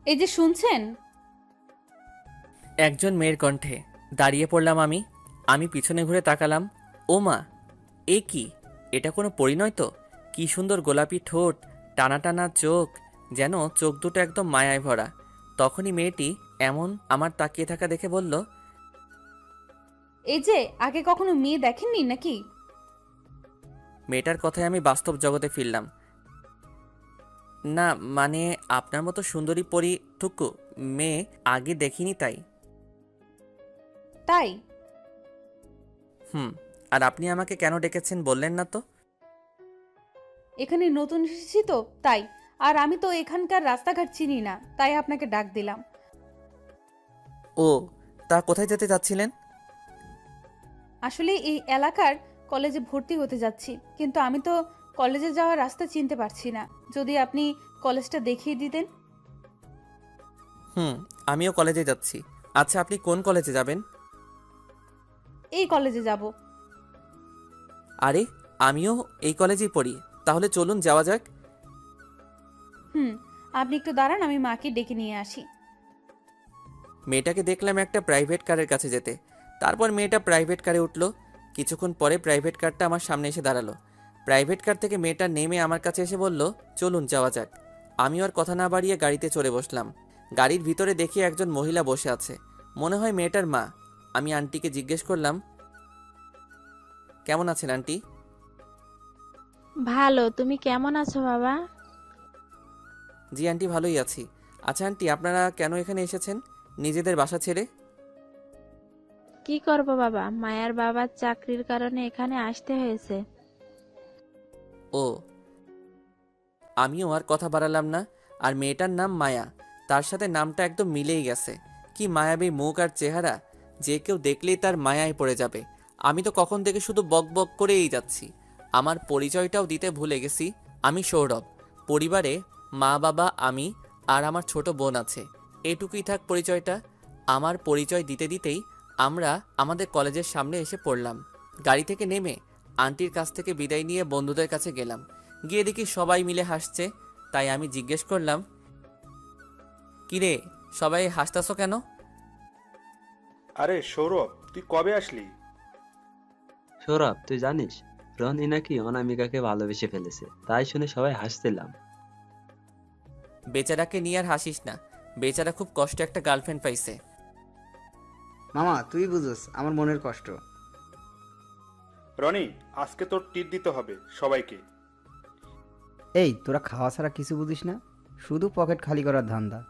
এই যে শুনছেন? একজন মেয়ের কণ্ঠে। দাঁড়িয়ে পড়লাম আমি। আমি পিছনে ঘুরে তাকালাম। ও মা, এ কি? এটা কোনো পরিণয় তো? কি সুন্দর গোলাপি ঠোঁট, টানা টানা চোখ, যেন চোখ দুটো একদম মায়ায় ভরা। তখনই মেয়েটি এমন আমার তাকিয়ে থাকা দেখে বলল, এই যে আগে কখনো মেয়ে দেখেননি নাকি? মেয়েটার কথায় আমি বাস্তব জগতে ফিরলাম। না, মানে আপনার মতো সুন্দরী পরী টুকু মেয়ে আগে দেখিনি তাই। তাই? হুম। আর আপনি আমাকে কেন ডেকেছেন বললেন না তো? এখানে নতুন এসেছি তো তাই। আর আমি তো এখানকার রাস্তাঘাট চিনি না, তাই আপনাকে ডাক দিলাম। ও, তা কোথায় যেতে চাচ্ছিলেন? আসলে এই এলাকার কলেজে ভর্তি হতে যাচ্ছি, কিন্তু আমি তো কলেজে যাওয়ার রাস্তা চিনতে পারছি না। যদি আপনি কলেজটা দেখিয়ে দিতেন। হুম, আমিও কলেজে যাচ্ছি। আচ্ছা, আপনি কোন কলেজে যাবেন? এই কলেজে যাব। আরে, আমিও এই কলেজেই পড়ি। তাহলে চলুন যাওয়া যাক। হুম, আপনি একটু দাঁড়ান, আমি মাকে ডেকে নিয়ে আসি। মেয়েটাকে দেখলাম একটা প্রাইভেট কারের কাছে যেতে। তারপর মেয়েটা প্রাইভেট কারে উঠলো। কিছুক্ষণ পরে প্রাইভেট কারটা আমার সামনে এসে দাঁড়ালো। প্রাইভেট কার থেকে মেয়েটা নেমে আমার কাছে এসে বলল, চলুন যাওয়া যাক। আমি আর কথা না বাড়িয়ে গাড়িতে চড়ে বসলাম। গাড়ির ভিতরে দেখি একজন মহিলা বসে আছে। মনে হয় মেয়েটার মা। আমি আন্টিকে জিজ্ঞেস করলাম, কেমন আছেন আন্টি? ভালো, তুমি কেমন আছো বাবা? জি আন্টি, ভালোই আছি। আচ্ছা আন্টি, আপনারা কেন এখানে এসেছেন নিজেদের বাসা ছেড়ে? কি করব বাবা, মায়ার বাবার চাকরির কারণে এখানে আসতে হয়েছে। ও, আমিও আর কথা বাড়ালাম না। আর মেয়েটার নাম মায়া। তার সাথে নামটা একদম মিলেই গেছে। কি মায়াবী মুখ আর চেহারা, যে কেউ দেখলেই তার মায়ায় পড়ে যাবে। আমি তো কখন থেকে শুধু বক বক করেই যাচ্ছি। আমার পরিচয়টাও দিতে ভুলে গেছি। আমি সৌরভ। পরিবারে মা বাবা, আমি আর আমার ছোট বোন আছে। এটুকুই থাক পরিচয়টা। আমার পরিচয় দিতে দিতেই আমরা আমাদের কলেজের সামনে এসে পড়লাম। গাড়ি থেকে নেমে আন্টির কাছ থেকে বিদায় নিয়ে বন্ধুদের কাছে গেলাম। গিয়ে দেখি সবাই মিলে হাসছে। তাই আমি জিজ্ঞেস করলাম, কিরে, সবাই হাসতাছো কেন? আরে সৌরভ, তুই কবে আসলি? সৌরভ, তুই জানিস রনি নাকি অনামিকাকে ভালোবেসে ফেলেছে, তাই শুনে সবাই হাসছিলাম। বেচারাকে নিয়ে আর হাসিস না। বেচারা খুব কষ্টে একটা গার্লফ্রেন্ড পাইছে। মামা তুই বুঝোস আমার মনের কষ্ট। রনি, আজকে তোর টিট দিতে হবে সবাইকে। এই তোরা খাওয়া ছাড়া কিছু বুঝিস না, শুধু পকেট খালি করার ধান্দা।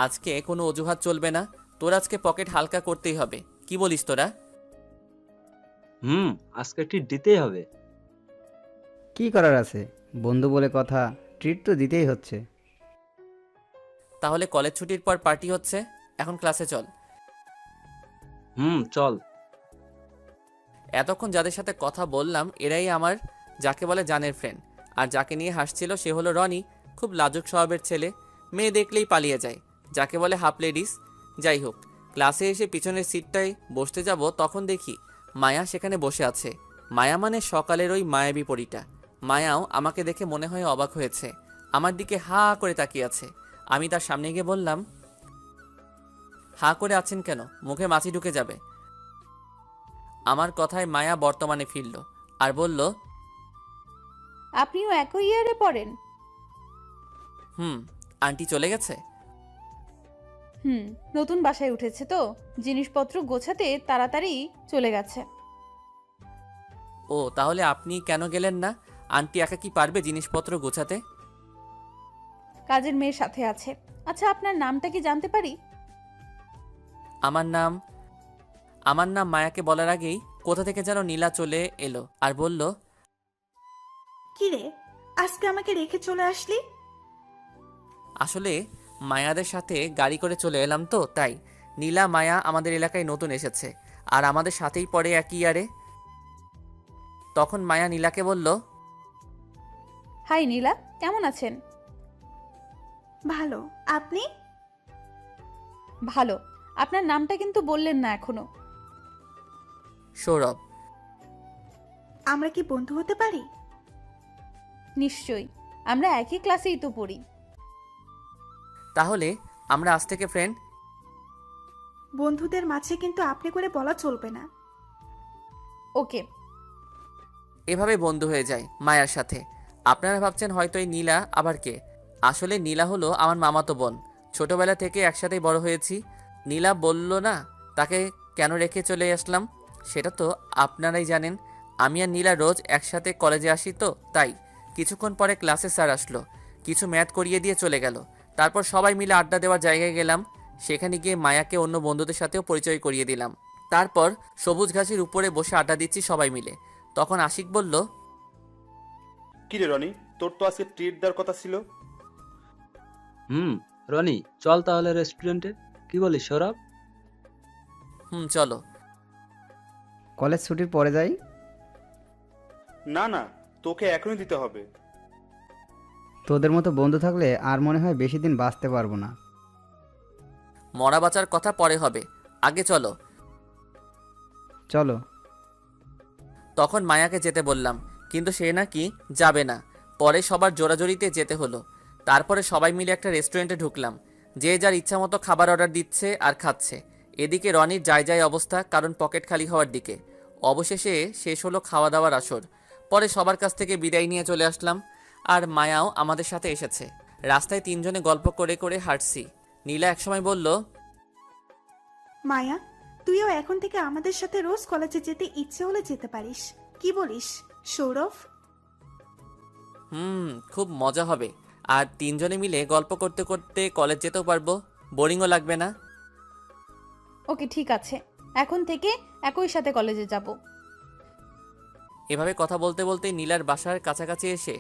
আজকে কোনো অজুহাত চলবে না। তোর আজকে পকেট হালকা করতেই হবে। কি বলিস তোরা? হুম, আজকে ট্রিট দিতেই হবে। কি করার আছে, বন্ধু বলে কথা, ট্রিট তো দিতেই হচ্ছে। তাহলে কলেজ ছুটির পর পার্টি হচ্ছে, এখন ক্লাসে চল। হুম, চল। এতক্ষণ যাদের সাথে কথা বললাম এরাই আমার যাকে বলে জানের ফ্রেন্ড। আর যাকে নিয়ে হাসছিল সে হলো রনি। খুব লাজুক স্বভাবের ছেলে। মেয়ে দেখলেই পালিয়ে যায়, যাকে বলে হাফ লেডিস। যাই হোক, ক্লাসে এসে পিছনের সিটটায় বসতে যাব, তখন দেখি মায়া সেখানে বসে আছে। মায়া মানে সকালের ওই মায়াবী পরীটা। মায়াও আমাকে দেখে মনে হয় অবাক হয়েছে। আমার দিকে হা করে তাকিয়ে আছে। আমি তার সামনে গিয়ে বললাম, হা করে আছেন কেন? মুখে মাছি ঢুকে যাবে। আমার কথায় মায়া বর্তমানে ফিরল আর বলল, আপনিও একই ইয়ারে পড়েন? হুম। আন্টি চলে গেছে? হুম, নতুন বাসায় উঠেছে তো, জিনিসপত্র গোছাতে তাড়াতাড়ি চলে গেছে। ও, তাহলে আপনি কেন গেলেন না? আন্টি একা কি পারবে জিনিসপত্র গোছাতে? কাজের মেয়ের সাথে আছে। আচ্ছা, আপনার নামটা কি জানতে পারি? আমার নাম আমার নাম মায়াকে বলার আগেই কোথা থেকে যেন নীলা চলে এলো আর বলল, কিরে, আজকে আমাকে রেখে চলে আসলি? আসলে মায়াদের সাথে গাড়ি করে চলে এলাম তো তাই। নীলা মায়া আমাদের এলাকায় নতুন এসেছে আর আমাদের সাথেই পড়ে একই ইয়ারে। তখন মায়া নীলাকে বলল, হাই নীলা, কেমন আছেন? ভালো, আপনি? ভালো। আপনার নামটা কিন্তু বললেন না এখনো। সৌরভ। আমরা কি বন্ধু হতে পারি? নিশ্চয়ই, আমরা একই ক্লাসেই তো পড়ি। তাহলে আমরা আজ থেকে ফ্রেন্ড। বন্ধুদের মাঝে কিন্তু আপনি করে বলা চলবে না। ওকে। এভাবে বন্ধু হয়ে যায় মায়ার সাথে। আপনারা ভাবছেন হয়তো এই নীলা আবার কে। আসলে নীলা হলো আমার মামাতো বোন। ছোটবেলা থেকে একসাথেই বড় হয়েছি। নীলা বলল না তাকে কেন রেখে চলে আসলাম, সেটা তো আপনারাই জানেন। আমি আর নীলা রোজ একসাথে কলেজে আসি, তো তাই কিছুক্ষণ পরে ক্লাসে স্যার আসলো, কিছু ম্যাথ করিয়ে দিয়ে চলে গেল। তারপর সবাই মিলে আড্ডা দেওয়ার জায়গায় গেলাম। সেখানে গিয়ে মায়াকে অন্য বন্ধুদের সাথেও পরিচয় করিয়ে দিলাম। তারপর সবুজ ঘাসের উপরে বসে আড্ডা দিচ্ছি সবাই মিলে। তখন আশিক বলল, কি রে রনি, তোর তো আজকে ট্রিট দেওয়ার কথা ছিল। রনি, চল তাহলে রেস্টুরেন্টে। কি বলিস সৌরভ? চলো। কলেজ ছুটির পরে যাই। না না, তোকে এখনই দিতে হবে। তোদের মতো বন্ধু থাকলে আর মনে হয় বেশি দিন বাঁচতে পারবো না। মরা বাঁচার কথা পরে হবে, আগে চলো। চলো। তখন মায়াকে যেতে বললাম, কিন্তু সে নাকি যাবে না। পরে সবার জোরাজোরিতে যেতে হলো। তারপরে সবাই মিলে একটা রেস্টুরেন্টে ঢুকলাম। যে যার ইচ্ছা মতো খাবার অর্ডার দিচ্ছে আর খাচ্ছে। এদিকে রনির যায় অবস্থা, কারণ পকেট খালি হওয়ার দিকে। অবশেষে শেষ হলো খাওয়া দাওয়ার আসর। পরে সবার কাছ থেকে বিদায় নিয়ে চলে আসলাম। আর মায়াও আমাদের সাথে এসেছে। রাস্তায় তিনজনে গল্প করে করে হাঁটছি। নীলা একসময় বলল, মায়া, তুইও এখন থেকে আমাদের সাথে রোজ কলেজে যেতে ইচ্ছে হলে যেতে পারিস। কি বলিস সৌরভ? খুব মজা হবে। আর তিনজনে মিলে গল্প করতে করতে কলেজ যেতেও পারবো, বোরিংও লাগবে না। ওকে, ঠিক আছে, এখন থেকে একই সাথে কলেজে যাব। এভাবে কথা বলতে বলতেই নীলার বাসার কাছাকাছি এসে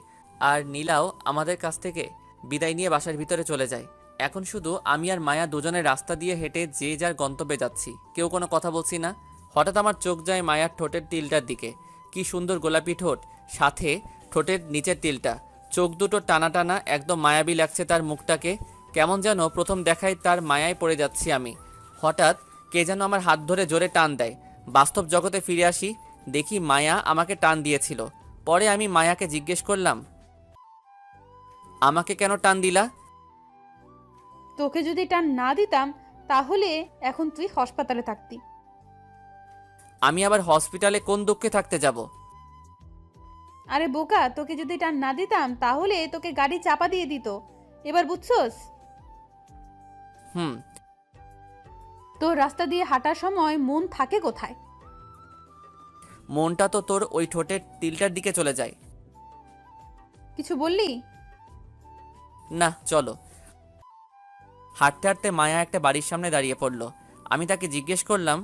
আর নীলাও আমাদের কাছ থেকে বিদায় নিয়ে বাসার ভিতরে চলে যায়। এখন শুধু আমি আর মায়া দুজনের রাস্তা দিয়ে হেঁটে যে যার গন্তব্যে যাচ্ছি, কেউ কোনো কথা বলছি না। হঠাৎ আমার চোখ যায় মায়ার ঠোঁটের তিলটার দিকে। কি সুন্দর গোলাপি ঠোঁট, সাথে ঠোঁটের নিচের তিলটা। চোখ দুটো টানা টানা, একদম মায়াবী লাগছে তার মুখটাকে। কেমন যেন প্রথম দেখায় তার মায়ায় পড়ে যাচ্ছি আমি। হঠাৎ কে যেন আমার হাত ধরে জোরে টান দেয়। বাস্তব জগতে ফিরে আসি, দেখি মায়া আমাকে টান দিয়েছিল। পরে আমি মায়াকে জিজ্ঞেস করলাম, আমাকে কেন টান দিলা? তোকে যদি টান না দিতাম তাহলে এখন তুই হাসপাতালে থাকতি। আমি আবার হসপিটালে কোন দুঃখে থাকতে যাব? আরে বোকা, তোকে যদি টান না দিতাম তাহলে তোকে গাড়ি চাপা দিয়ে দিত। এবার বুঝছস? হুম তোর রাস্তা দিয়ে হাঁটার সময় মন থাকে কোথায়? মনটা তো তোর ওই ঠোঁটের তিলটার দিকে চলে যায়। কিছু বললি? না, চলো। হাঁটতে হাঁটতে মায়া একটা বাড়ির সামনে দাঁড়িয়ে পড়ল। আমি তাকে জিজ্ঞেস করলাম,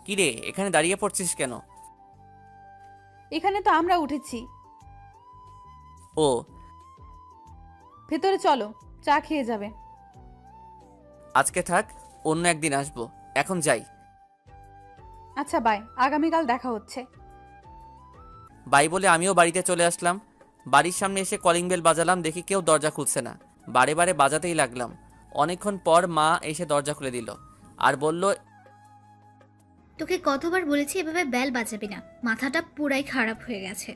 কিরে এখানে দাঁড়িয়ে পড়ছিস কেন? এখানে তো আমরা উঠেছি। ও, ভেতরে চলো, চা খেয়ে যাবে। আজকে থাক, অন্য একদিন আসবো, এখন যাই। আচ্ছা বাই, আগামীকাল দেখা হচ্ছে। বাই বলে আমিও বাড়িতে চলে আসলাম। বাড়ির সামনে এসে কলিং বেল বাজালাম, দেখি কেউ দরজা খুলছে না। বারে বারে বাজাতেই লাগলাম। অনেকক্ষণ পর মা এসে দরজা খুলে দিল আর বলল, তোকে কতবার বলেছি এভাবে বেল বাজাবি না, মাথাটা পুরাই খারাপ হয়ে গেছে।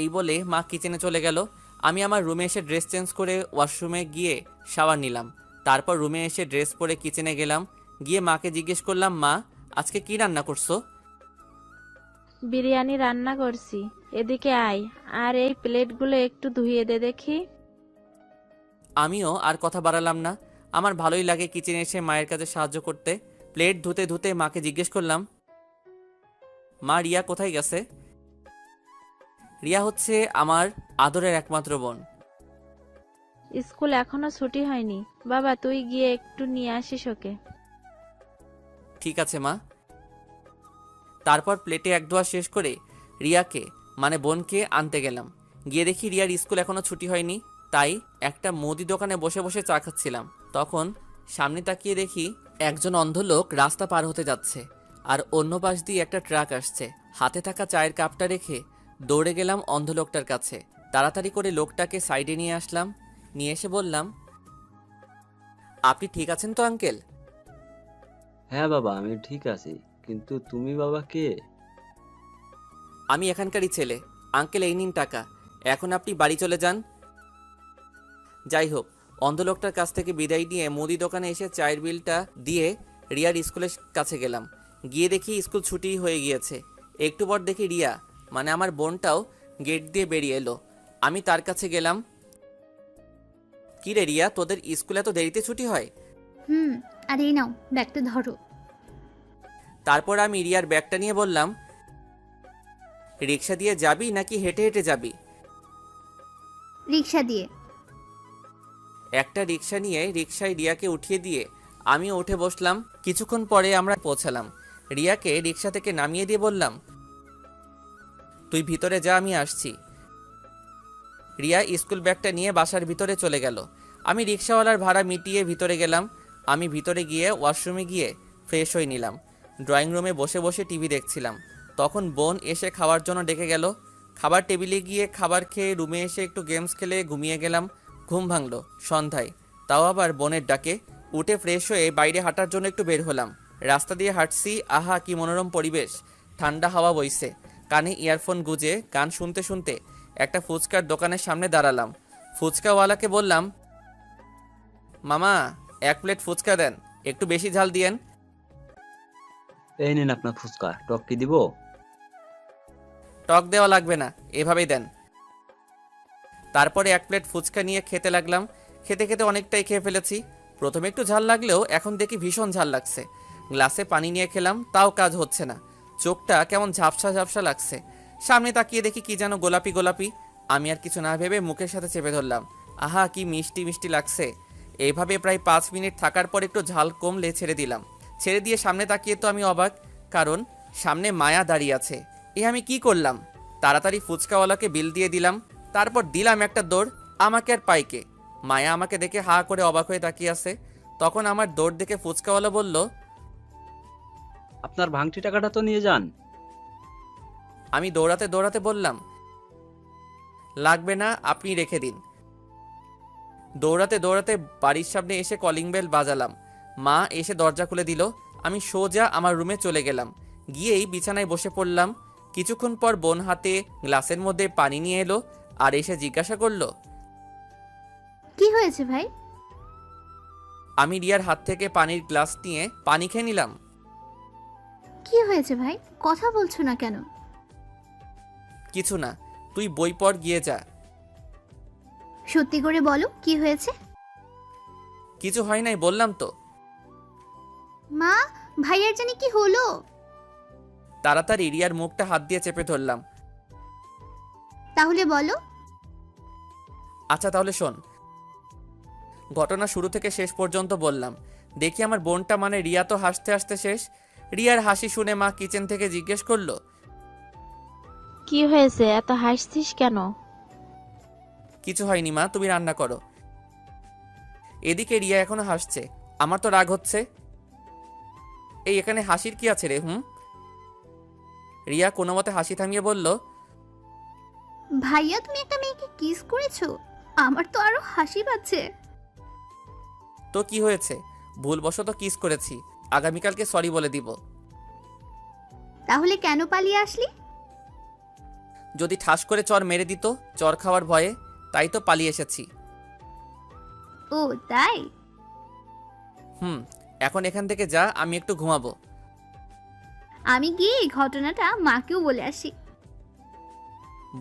এই বলে মা কিচেনে চলে গেল। আমি আমার রুমে এসে ড্রেস চেঞ্জ করে ওয়াশরুমে গিয়ে শাওয়ার নিলাম। তারপর রুমে এসে ড্রেস পরে কিচেনে গেলাম। গিয়ে মাকে জিজ্ঞেস করলাম, মা আজকে কি রান্না করছো? বিরিয়ানি রান্না করছি, এদিকে আয়, আর এই প্লেটগুলো একটু ধুইয়ে দে দেখি। আমিও আর কথা বাড়ালাম না। আমার ভালোই লাগে কিচেনে এসে মায়ের কাছে সাহায্য করতে। প্লেট ধুতে ধুতে মাকে জিজ্ঞেস করলাম, মা রিয়া কোথায় গেছে? রিয়া হচ্ছে আমার আদরের একমাত্র বোন। স্কুল এখনো ছুটি হয়নি, বাবা তুই গিয়ে একটু নিয়ে আসিস ওকে। ঠিক আছে মা। তারপর প্লেটে এক ধোয়া শেষ করে রিয়াকে মানে বোনকে আনতে গেলাম। গিয়ে দেখি রিয়ার স্কুল এখনো ছুটি হয়নি। তাই একটা মুদি দোকানে বসে বসে চা খাচ্ছিলাম। তখন সামনে তাকিয়ে দেখি একজন অন্ধ লোক রাস্তা পার হতে যাচ্ছে, আর অন্য পাশ দিয়ে একটা ট্রাক আসছে। হাতে থাকা চায়ের কাপটা রেখে দৌড়ে গেলাম অন্ধ লোকটার কাছে। তাড়াতাড়ি করে লোকটাকে সাইডে নিয়ে আসলাম। নিয়ে এসে বললাম, আপনি ঠিক আছেন তো আঙ্কেল? হ্যাঁ বাবা, আমি ঠিক আছি, কিন্তু তুমি বাবা কে? আমি এখানকারই ছেলে। আঙ্কেল এই নিন টাকা, এখন আপনি বাড়ি চলে যান। যাই হোক, অন্ধ লোকটার কাছ থেকে বিদায় নিয়ে মুদি দোকানে এসে চায়ের বিলটা দিয়ে রিয়ার স্কুলের কাছে গেলাম। গিয়ে দেখি স্কুল ছুটি হয়ে গিয়েছে। একটু পর দেখি রিয়া, মানে আমার বোনটাও গেট দিয়ে বেরিয়ে এলো। আমি তার কাছে গেলাম। কি রে রিয়া, তোদের স্কুলে এত দেরিতে ছুটি হয়? আর এই নাও ব্যাগটা ধরো। তারপর আমি রিয়ার ব্যাগটা নিয়ে বললাম, রিক্সা দিয়ে যাবি নাকি হেঁটে হেঁটে যাবি? রিক্সা দিয়ে। একটা রিক্সা নিয়ে রিক্সায় রিয়াকে উঠিয়ে দিয়ে আমিও উঠে বসলাম। কিছুক্ষণ পরে আমরা পৌঁছালাম। রিয়াকে রিক্সা থেকে নামিয়ে দিয়ে বললাম, তুই ভিতরে যা, আমি আসছি। রিয়া স্কুল ব্যাগটা নিয়ে বাসার ভিতরে চলে গেল। আমি রিক্সাওয়ালার ভাড়া মিটিয়ে ভিতরে গেলাম। আমি ভিতরে গিয়ে ওয়াশরুমে গিয়ে ফ্রেশ হয়ে নিলাম। ড্রয়িং রুমে বসে বসে টিভি দেখছিলাম। তখন বোন এসে খাওয়ার জন্য ডেকে গেল। খাবার টেবিলে গিয়ে খাবার খেয়ে রুমে এসে একটু গেমস খেলে ঘুমিয়ে গেলাম। ঘুম ভাঙলো সন্ধ্যায়, তাও আবার বোনের ডাকে। উঠে ফ্রেশ হয়ে বাইরে হাঁটার জন্য একটু বের হলাম। রাস্তা দিয়ে হাঁটছি, আহা কি মনোরম পরিবেশ। ঠান্ডা হাওয়া বইছে, কানে ইয়ারফোন গুজে গান শুনতে শুনতে একটা ফুচকার দোকানের সামনে দাঁড়ালাম। ফুচকাওয়ালাকে বললাম, মামা 1 প্লেট ফুচকা দেন, একটু বেশি ঝাল দিয়েন। এই নিন আপনার ফুচকা, টক কি দিব? টক দেওয়া লাগবে না, এভাবেই দেন। তারপরে 1 প্লেট ফুচকা নিয়ে খেতে লাগলাম। খেতে খেতে অনেকটাই খেয়ে ফেলেছি। প্রথমে একটু ঝাল লাগলেও এখন দেখি ভীষণ ঝাল লাগছে। গ্লাসে পানি নিয়ে খেলাম, তাও কাজ হচ্ছে না। চোখটা কেমন ঝাপসা ঝাপসা লাগছে। সামনে তাকিয়ে দেখি কি যেন গোলাপি গোলাপি। আমি আর কিছু না ভেবে মুখের সাথে চেপে ধরলাম। আহা কি মিষ্টি মিষ্টি লাগছে। এইভাবে প্রায় 5 মিনিট থাকার পর একটু ঝাল কমলে ছেড়ে দিলাম। ছেড়ে দিয়ে সামনে তাকিয়ে তো আমি অবাক, কারণ সামনে মায়া দাঁড়িয়ে আছে। আমি কি করলাম? তাড়াতাড়ি ফুচকাওয়ালাকে বিল দিয়ে দিলাম। তারপর দিলাম একটা দৌড়। আমাকে আর পাইকে। মায়া আমাকে দেখে হা করে অবাক হয়ে তাকিয়ে আছে। তখন আমার দৌড় দেখে ফুচকাওয়ালা বলল, আপনার ভাঙটি টাকাটা তো নিয়ে যান। আমি দৌড়াতে দৌড়াতে বললাম, লাগবে না, আপনি রেখে দিন। দৌড়াতে দৌড়াতে বাড়ির সামনে এসে কলিং বেল বাজালাম। মা এসে দরজা খুলে দিল। আমি সোজা আমার রুমে চলে গেলাম। গিয়েই বিছানায় বসে পড়লাম। কিছুক্ষণ পর বোন হাতে গ্লাসের মধ্যে পানি নিয়ে এলো আর এসে জিজ্ঞাসা করলো, কি হয়েছে ভাই? আমি রিয়ার হাত থেকে পানির গ্লাস নিয়ে পানি খেয়ে নিলাম। কি হয়েছে ভাই, কথা বলছো না কেন? কিছু না, তুই বই পড়, গিয়ে যা। সত্যি করে বলো কি হয়েছে। কিছু হয় নাই বললাম তো। মা, ভাইয়ার জানি কি হলো। তাড়াতাড়ি রিয়ার মুখটা হাত দিয়ে চেপে ধরলাম। তাহলে বলো। আচ্ছা তাহলে শোন, ঘটনা শুরু থেকে শেষ পর্যন্ত বললাম। দেখি আমার বোনটা মানে রিয়া তো হাসতে হাসতে শেষ। রিয়ার হাসি শুনে মা কিচেন থেকে জিজ্ঞেস করলো, কি হয়েছে, এত হাসছিস কেন? কিছু হয়নি মা, তুমি রান্না করো। এদিকে রিয়া এখনো হাসছে। আমার তো রাগ হচ্ছে। এই এখানে হাসির কি আছে রে? রিয়া কোনো মতে হাসি থামিয়ে বলল, ভাইয়া তুমি একটা মেয়েকে কিস করেছো? আমার তো আরো হাসি পাচ্ছে। তো কি হয়েছে? ভুলবশত কিস করেছি, আগামীকালকে সরি বলে দিব। তাহলে কেন পালিয়ে আসলি? যদি ঠাস করে চর মেরে দিত, চর খাওয়ার ভয়ে, তাই তো পালিয়ে এসেছি। ও তাই? এখন এখান থেকে যা, আমি একটু ঘুমাবো। আমি গিয়ে এই ঘটনাটা মাকেও বলে আসি।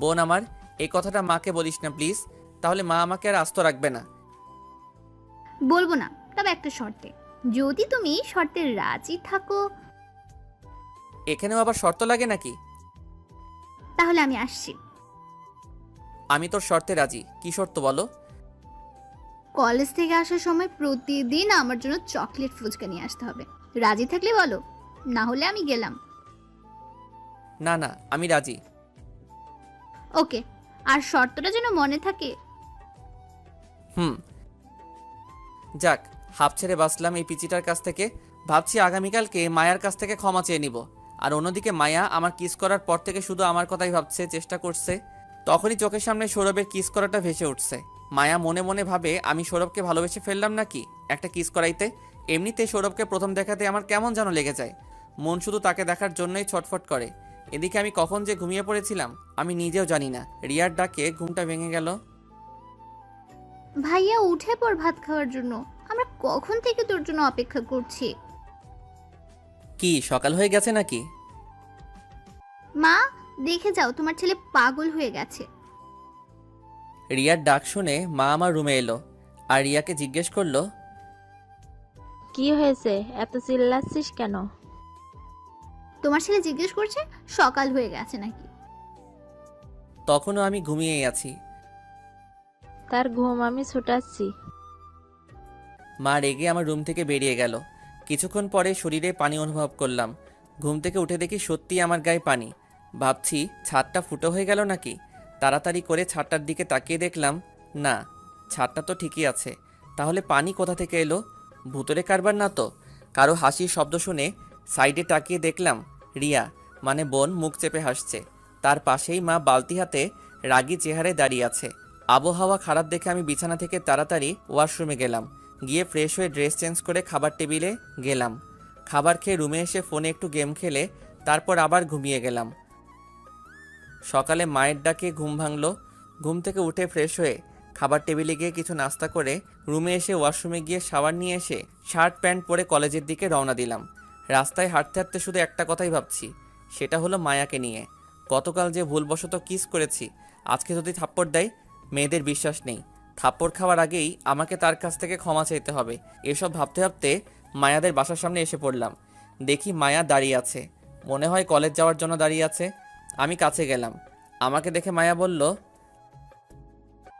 বোন আমার, এই কথাটা মাকে বলিস না প্লিজ, তাহলে মা আমাকে আর আস্ত রাখবে না। বলবো না, তবে একটা শর্তে। যদি তুমি শর্তে রাজি থাকো। এখানেও আবার শর্ত লাগে নাকি? তাহলে আমি আসছি। আমি তোর শর্তে রাজি। কি শর্ত বলো? কলেজ থেকে আসার সময় প্রতিদিন আমার জন্য চকলেট ফুচকা নিয়ে আসতে হবে। রাজি থাকলে বলো, না হলে আমি গেলাম। না না, আমি রাজি। ওকে, আর শর্তটা যেন মনে থাকে। যাক, হাফ ছেড়ে বাঁচলাম এই পিচিটার কাছ থেকে। ভাবছি আগামীকালকে মায়ার কাছ থেকে ক্ষমা চেয়ে নিব। আর অন্যদিকে মায়া আমার কিস করার পর থেকে শুধু আমার কথাই ভাবছে, চেষ্টা করছে। তখনই চোখের সামনে সৌরভের কিস করাটা ভেসে উঠছে। মায়া মনে মনে ভাবে আমি সৌরভকে ভালোবেসে ফেললাম নাকি একটা কিস করাইতে। এমনিতে সৌরভকে প্রথম দেখাতে আমার কেমন যেন লেগে যায়। মন শুধু তাকে দেখার জন্যই ছটফট করে। এদিকে আমি কখন যে ঘুমিয়ে পড়েছিলাম আমি নিজেও জানি না। রিয়ার ডাকে ঘুমটা ভেঙে গেল। ভাইয়া উঠে পড় ভাত খাওয়ার জন্য, আমরা কখন থেকে তোর জন্য অপেক্ষা করছি। কি সকাল হয়ে গেছে নাকি? মা, দেখে যাও তোমার ছেলে পাগল হয়ে গেছে। রিয়ার ডাক শুনে মা আমার রুমে এলো আর রিয়াকে জিজ্ঞেস করলো, কি হয়েছে, এত চিল্লাচ্ছিস কেন? তোমার ছেলে জিজ্ঞেস করছে সকাল হয়ে গেছে নাকি। তখনও আমি ঘুমিয়েই আছি। তার ঘুম আমি ছুটাচ্ছি। মা রেগে আমার রুম থেকে বেরিয়ে গেল। কিছুক্ষণ পরে শরীরে পানি অনুভব করলাম। ঘুম থেকে উঠে দেখি সত্যি আমার গায়ে পানি। ভাবছি ছাদটা ফুটো হয়ে গেল নাকি। তাড়াতাড়ি করে ছাদটার দিকে তাকিয়ে দেখলাম, না, ছাদটা তো ঠিকই আছে। তাহলে পানি কোথা থেকে এলো? ভূতরে কারবার না তো? কারো হাসির শব্দ শুনে সাইডে তাকিয়ে দেখলাম রিয়া মানে বোন মুখ চেপে হাসছে। তার পাশেই মা বালতি হাতে রাগী চেহারায় দাঁড়িয়ে আছে। আবহাওয়া খারাপ দেখে আমি বিছানা থেকে তাড়াতাড়ি ওয়াশরুমে গেলাম। গিয়ে ফ্রেশ হয়ে ড্রেস চেঞ্জ করে খাবার টেবিলে গেলাম। খাবার খেয়ে রুমে এসে ফোনে একটু গেম খেলে তারপর আবার ঘুমিয়ে গেলাম। সকালে মায়ের ডাকে ঘুম ভাঙলো। ঘুম থেকে উঠে ফ্রেশ হয়ে খাবার টেবিলে গিয়ে কিছু নাস্তা করে রুমে এসে ওয়াশরুমে গিয়ে শাওয়ার নিয়ে এসে শার্ট প্যান্ট পরে কলেজের দিকে রওনা দিলাম। রাস্তায় হাঁটতে হাঁটতে শুধু একটা কথাই ভাবছি, সেটা হলো মায়াকে নিয়ে। গতকাল যে ভুলবশত কিস করেছি, আজকে যদি থাপ্পড় দেয় মেয়েদের বিশ্বাস নেই। থাপ্পড় খাওয়ার আগেই আমাকে তার কাছ থেকে ক্ষমা চাইতে হবে। এসব ভাবতে ভাবতে মায়াদের বাসার সামনে এসে পড়লাম। দেখি মায়া দাঁড়িয়ে আছে, মনে হয় কলেজ যাওয়ার জন্য দাঁড়িয়ে আছে। আমি কাছে গেলাম। আমাকে দেখে মায়া বলল,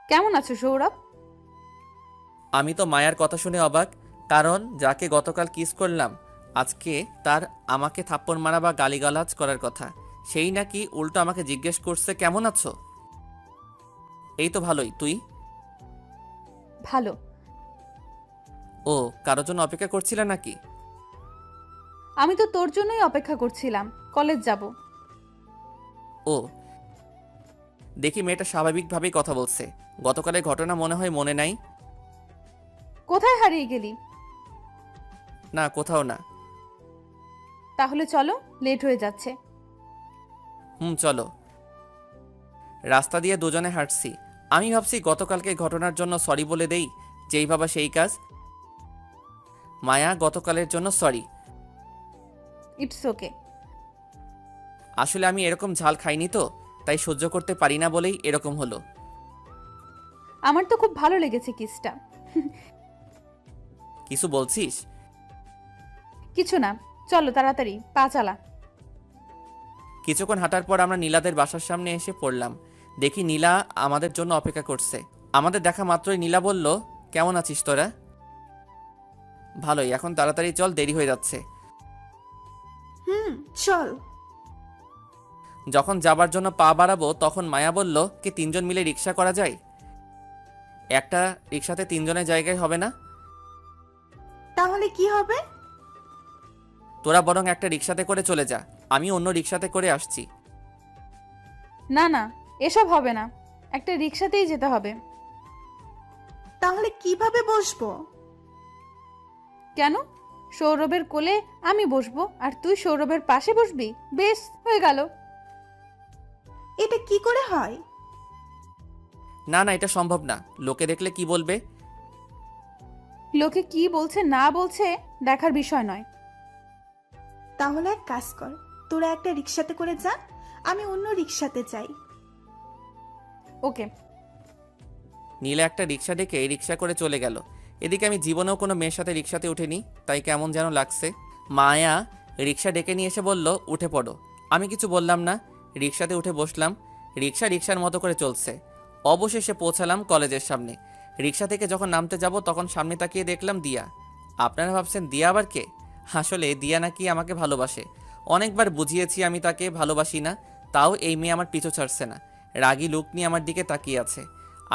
কেমন আছো সৌরভ? আমি তো মায়ার কথা শুনে অবাক, কারণ যাকে গতকাল কিস করলাম আজকে তার আমাকে থাপ্পড় মারা বা গালিগালাজ করার কথা, সেই নাকি উল্টো আমাকে জিজ্ঞেস করছে কেমন আছো। এই তো ভালোই, তুই? ভালো। ও, কারোর জন্য অপেক্ষা করছিলে নাকি? আমি তো তোর জন্যই অপেক্ষা করছিলাম, কলেজ যাব। ও, দেখি মেয়েটা স্বাভাবিকভাবেই কথা বলছে। গতকালের ঘটনা মনে হয় মনে নাই। কোথায় হারিয়ে গেলি? না, কোথাও না। তাহলে চলো, লেট হয়ে যাচ্ছে। চলো। রাস্তা দিয়ে দুজনে হাঁটছি। আমি ভাবছি গতকালকে ঘটনার জন্য সরি বলে দেই, যেই ভাবা সেই কাজ। মায়া, গতকালের জন্য সরি। It's okay. আসলে আমি এরকম ঝাল খাইনি তো, তাই সহ্য করতে পারি না বলেই এরকম হলো। আমার তো খুব ভালো লেগেছে কিসটা। কিছু বলছিস? কিছু না, চলো তাড়াতাড়ি পা চালা। কিছুক্ষণ হাঁটার পর আমরা নীলাদের বাসার সামনে এসে পড়লাম। দেখি নীলা আমাদের জন্য অপেক্ষা করছে। আমাদের দেখা মাত্রই নীলা বলল, কেমন আছিস তোরা? ভালোই, এখন তাড়াতাড়ি চল, দেরি হয়ে যাচ্ছে। চল। যখন যাবার জন্য পা বাড়াবো তখন মায়া বলল, কি 3 জন মিলে রিক্সা করা যায়? একটা রিক্সাতে 3 জনের জায়গায় হবে না? তাহলে কি হবে? তোরা বরং একটা রিক্সাতে করে চলে যা, আমি অন্য রিক্সাতে করে আসছি। না না, এসব হবে না, একটা রিক্সাতেই যেতে হবে। তাহলে কিভাবে বসবো? কেন? সৌরভের কোলে আমি বসবো আর তুই সৌরভের পাশে বসবি, বেশ হয়ে গেল। এটা কি করে হয়? না না, এটা সম্ভব না। লোকে দেখলে কি বলবে? লোকে কি বলছে না বলছে দেখার বিষয় নয়। তাহলে এক কাজ কর, তোরা একটা রিক্সাতে করে যা, আমি অন্য রিক্সাতে যাই। ওকে। নীলা একটা রিক্সা ডেকে রিক্সা করে চলে গেল। এদিকে আমি জীবনেও কোনো মেয়ের সাথে রিক্সাতে উঠিনি, তাই কেমন যেন লাগছে। মায়া রিক্সা ডেকে নিয়ে এসে বলল, উঠে পড়ো। আমি কিছু বললাম না, রিক্সাতে উঠে বসলাম। রিক্সা রিক্সার মতো করে চলছে। অবশেষে পৌঁছালাম কলেজের সামনে। রিক্সা থেকে যখন নামতে যাব তখন সামনে তাকিয়ে দেখলাম দিয়া। আপনারা ভাবছেন দিয়া আবার কে? আসলে দিয়া নাকি আমাকে ভালোবাসে। অনেকবার বুঝিয়েছি আমি তাকে ভালোবাসি না, তাও এই মেয়ে আমার পিছু ছাড়ছে না। রাগী লুক নিয়ে আমার দিকে তাকিয়ে আছে।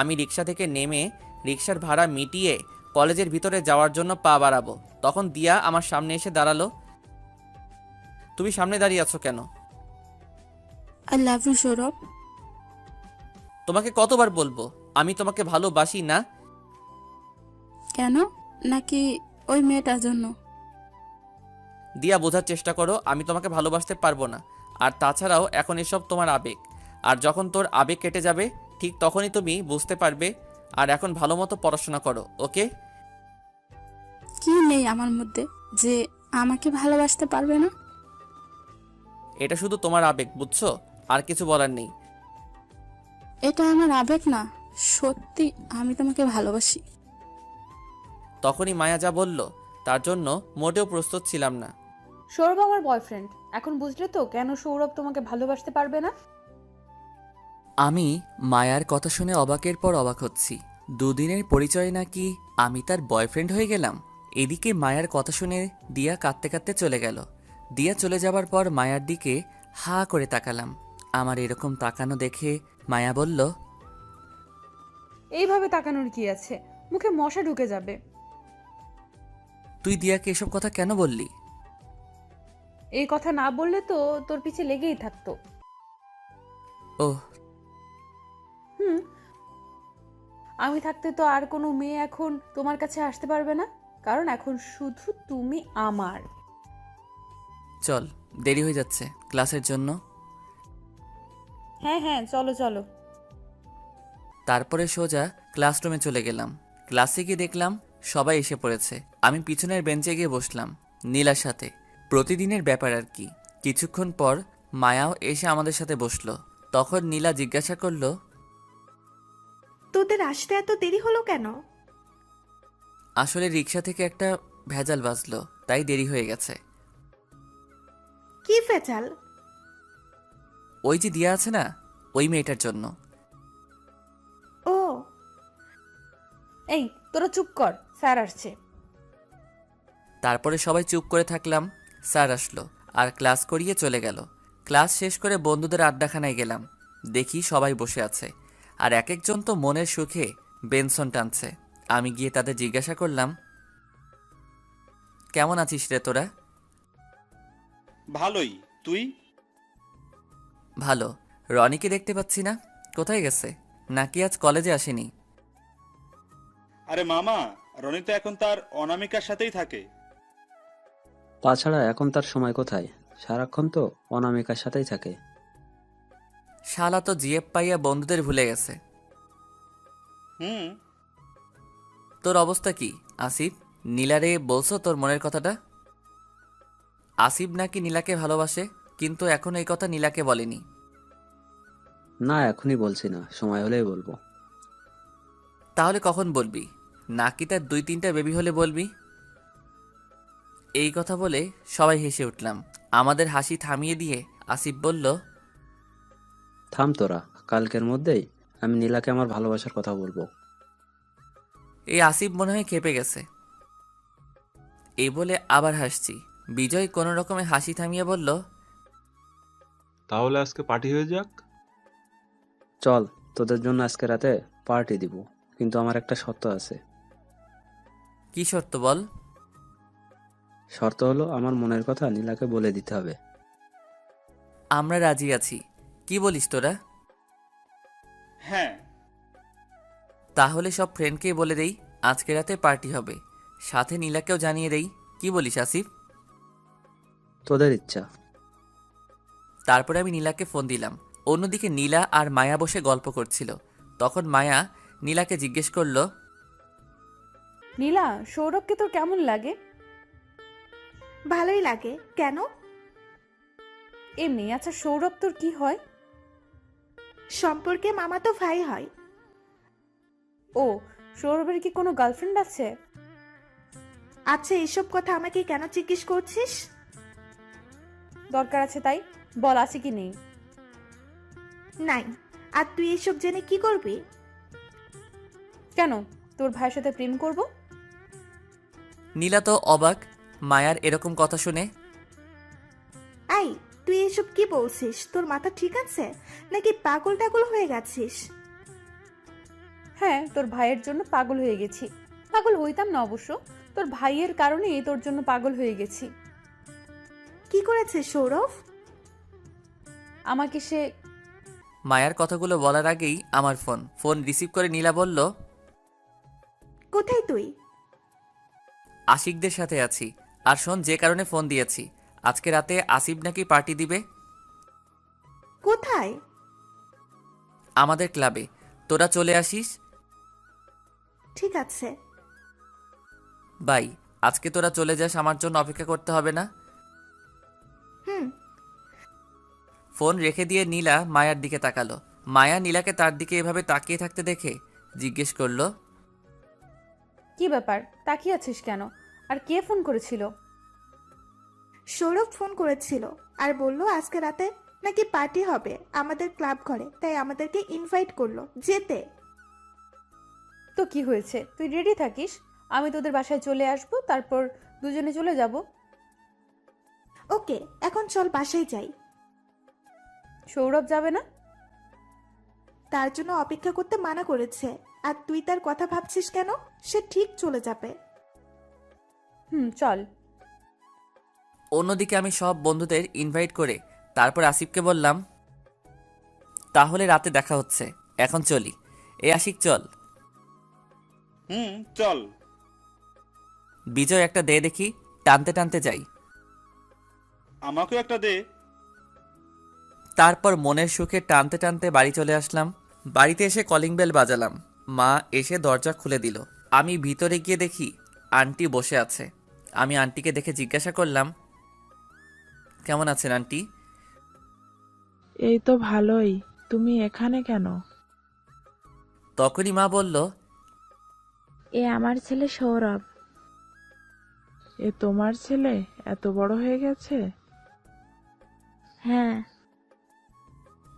আমি রিক্সা থেকে নেমে রিক্সার ভাড়া মিটিয়ে কলেজের ভিতরে যাওয়ার জন্য পা বাড়াবো, তখন দিয়া আমার সামনে এসে দাঁড়ালো। তুমি সামনে দাঁড়িয়ে আছো কেন? I love you Sourav. তোমাকে কতবার বলবো আমি তোমাকে ভালোবাসি না? কেন? নাকি ওই মেয়েটার জন্য? দিয়া, বোঝার চেষ্টা করো, আমি তোমাকে ভালোবাসতে পারবো না। আর তাছাড়াও এখন এসব তোমার আবেগ, আর যখন তোর আবেগ কেটে যাবে ঠিক তখনই তুমি বুঝতে পারবে আর এখন ভালো মতো পড়াশোনা করো, ওকে? কি নেই আমার মধ্যে যে আমাকে ভালোবাসতে পারবে না? এটা শুধু তোমার আবেগ, বুঝছো? আর কিছু বলার নেই। এটা আমার আবেগ না, সত্যি আমি তোমাকে ভালোবাসি। তখনই মায়া যা বলল তার জন্য মোটেও প্রস্তুত ছিলাম না। সৌরভ আমার বয়ফ্রেন্ড। এখন বুঝলে তো কেন সৌরভ তোমাকে ভালোবাসতে পারবে না? আমি মায়ার কথা শুনে অবাকের পর অবাক হচ্ছি। দুদিনের পরিচয় নাকি আমি তার বয়ফ্রেন্ড হয়ে গেলাম। এদিকে মায়ার কথা শুনে দিয়া কাঁদতে কাঁদতে চলে গেল। দিয়া চলে যাবার পর মায়ার দিকে হা করে তাকালাম। আমার এরকম তাকানো দেখে মায়া বলল, এইভাবে তাকানোর কি আছে? মুখে মশা ঢুকে যাবে। তুই দিয়াকে এসব কথা কেন বললি? এই কথা না বললে তো তোর পিছে লেগেই থাকতো। ওহ, হুম, আমি থাকতে তো আর কোনো মেয়ে এখন তোমার কাছে আসতে পারবে না, কারণ এখন শুধু তুমি আমার। চল, দেরি হয়ে যাচ্ছে ক্লাসের জন্য। হ্যাঁ হ্যাঁ, চলো চলো। তারপরে সোজা ক্লাসরুমে চলে গেলাম। ক্লাসে গিয়ে দেখলাম সবাই এসে পড়েছে। আমি পিছনের বেঞ্চে গিয়ে বসলাম নীলার সাথে। প্রতিদিনের ব্যাপার আর কি। কিছুক্ষণ পর মায়াও এসে আমাদের সাথে বসলো। তখন নীলা জিজ্ঞাসা করলো, তোদের আসতে এত দেরি হলো কেন? আসলে রিক্সা থেকে একটা ভেজাল বাজলো, তাই দেরি হয়ে গেছে। কি ফেচাল? ওই যে দিয়া আছে না, ওই মেয়েটার জন্য। ও, এই তোরা চুপ কর, স্যার আসছে। তারপরে সবাই চুপ করে থাকলাম। স্যার আসলো আর ক্লাস করিয়ে চলে গেল। ক্লাস শেষ করে বন্ধুদের আড্ডাখানায় গেলাম। দেখি সবাই বসে আছে আর এক একজন তো মনের সুখে বেনসন টানছে। আমি গিয়ে তাদের জিজ্ঞাসা করলাম, কেমন আছিস রে তোরা? ভালোই, তুই? ভালো। রনিকে দেখতে পাচ্ছি না, কোথায় গেছে? নাকি আজ কলেজে আসেনি? আরে মামা, রনি তো এখন তার অনামিকার সাথেই থাকে। তাছাড়া এখন তার সময় কোথায়? সারাক্ষণ তো অনামিকার সাথেই থাকে। শালা তো জিএফ পাইয়া বন্ধুদের ভুলে গেছে। হুম। তোর অবস্থা কি আসিফ? নীলারে বলছো তোর মনের কথাটা? আসিফ নাকি নীলাকে ভালোবাসে, কিন্তু এখন এই কথা নীলাকে বলেনি। না, এখনই বলছি না, সময় হলেই বলবো। তাহলে কখন বলবি? নাকি তার 2-3টা বেবি হলে বলবি? এই কথা বলে সবাই হেসে উঠলাম। আমাদের হাসি থামিয়ে দিয়ে আসিফ বলল, থাম তোরা, কালকের মধ্যেই আমি নীলাকে আমার ভালোবাসার কথা বলবো। এই আসিফ মনে হয় খেপে গেছে। এই বলে আবার হাসছি। বিজয় কোনো রকমে হাসি থামিয়ে বলল, তাহলে আজকে পার্টি হয়ে যাক। চল, তোদের জন্য আজকে রাতে পার্টি দিব, কিন্তু আমার একটা শর্ত আছে। কি শর্ত বল? শর্ত হলো আমার মনের কথা নীলাকে বলে দিতে হবে। আমরা রাজি আছি। কি বলিস তোরা? হ্যাঁ। তাহলে সব ফ্রেন্ডকে বলে দেই আজকে রাতে পার্টি হবে, সাথে নীলাকেও জানিয়ে দেই। কি বলিস আসিফ? তোদের ইচ্ছা। তারপরে আমি নীলাকে ফোন দিলাম। অন্যদিকে নীলা আর মায়া বসে গল্প করছিল। তখন মায়া নীলাকে জিজ্ঞেস করলো, নীলা, সৌরভকে তোর কেমন লাগে? ভালোই লাগে। কেন? এমনি। আচ্ছা, সৌরভ তোর কি হয়? সম্পর্কে মামা তো ভাই হয়। ও, সৌরভের কি কোনো গার্লফ্রেন্ড আছে? আচ্ছা, এসব কথা আমাকে কেন জিজ্ঞেস করছিস? দরকার আছে তাই। বল, আছে কি নেই? নাই। আর তুই এসব জেনে কি করবি? কেন, তোর ভাইয়ের সাথে প্রেম করব? নীলা তো অবাক মায়ার এরকম কথা শুনে। আই, তুই এসব কি বলছিস? তোর মাথা ঠিক আছে নাকি পাগল টাগল হয়ে গেছিস? হ্যাঁ, তোর ভাইয়ের জন্য পাগল হয়ে গেছি। পাগল হইতাম না অবশ্য, তোর ভাইয়ের কারণেই তোর জন্য পাগল হয়ে গেছি। কি করেছে সৌরভ? আমাকে সে... মায়ার কথাগুলো বলার আগেই আমার ফোন রিসিভ করে নীলা বলল, কোথায় তুই? আশিকদের সাথে আছি। আর শোন, যে কারণে ফোন দিয়েছি, আজকে রাতে আসিফ নাকি পার্টি দিবে কোথায়? আমাদের ক্লাবে। তোরা চলে আসিস। ঠিক আছে। বাই। আজকে তোরা চলে যাস, আমার জন্য অপেক্ষা করতে হবে না। হুম। ফোন রেখে দিয়ে নীলা মায়ার দিকে তাকালো। মায়া নীলাকে তার দিকে এভাবে তাকিয়ে থাকতে দেখে জিজ্ঞেস করলো, কি ব্যাপার, তাকিয়ে আছিস কেন? আর কে ফোন করেছিল? সৌরভ ফোন করেছিল আর বলল আজকে রাতে নাকি পার্টি হবে আমাদের ক্লাব ঘরে, তাই আমাদেরকে ইনভাইট করলো যেতে। তো কি হয়েছে, তুই রেডি থাকিস, আমি তোদের বাসায় চলে আসবো, তারপর দুজনে চলে যাব। ওকে, এখন চল বাসায় যাই। সৌরভ যাবে না? তার জন্য অপেক্ষা করতে মানা করেছে। আর তুই তার কথা ভাবছিস কেন? সে ঠিক চলে যাবে। চল। অন্যদিকে আমি সব বন্ধুদের ইনভাইট করে তারপর আসিফকে বললাম, তাহলে রাতে দেখা হচ্ছে, এখন চলি। এ আশিক চল। চল। বিজয় একটা দে দেখি, টানতে টানতে যাই। আমাকেও একটা দে। তারপর মনের সুখে টানতে টানতে বাড়ি চলে আসলাম। বাড়িতে এসে কলিং বেল বাজালাম। মা এসে দরজা খুলে দিল। আমি ভিতরে গিয়ে দেখি আন্টি বসে আছে। আমি আন্টিকে দেখে জিজ্ঞাসা করলাম, কেমন আছেন আন্টি? এই তো ভালোই। তুমি এখানে কেন? তখনই মা বলল, এ আমার ছেলে সৌরভ। এ তোমার ছেলে এত বড় হয়ে গেছে? হ্যাঁ।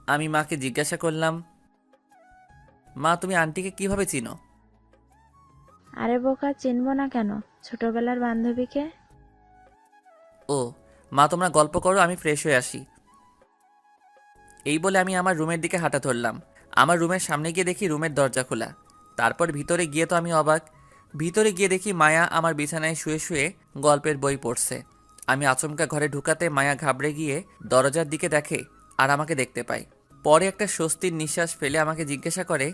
আমি মাকে জিজ্ঞাসা করলাম, মা তুমি আন্টিকে কিভাবে চিনো? আরে বোকা, চিনবো না কেন, ছোটবেলার বান্ধবীকে। ও মা, তোমরা গল্প করো, আমি ফ্রেশ হয়ে আসি। এই বলে আমি আমার রুমের দিকে হাঁটা ধরলাম। আমার রুমের সামনে গিয়ে দেখি রুমের দরজা খোলা। তারপর ভিতরে গিয়ে তো আমি অবাক। ভিতরে গিয়ে দেখি মায়া আমার বিছানায় শুয়ে শুয়ে গল্পের বই পড়ছে। আমি আচমকা ঘরে ঢুকাতে মায়া ঘাবড়ে গিয়ে দরজার দিকে দেখে আর আমাকে দেখতে পায়। পরে একটা স্বস্তির নিঃশ্বাস ফেলে আমাকে জিজ্ঞাসা করে,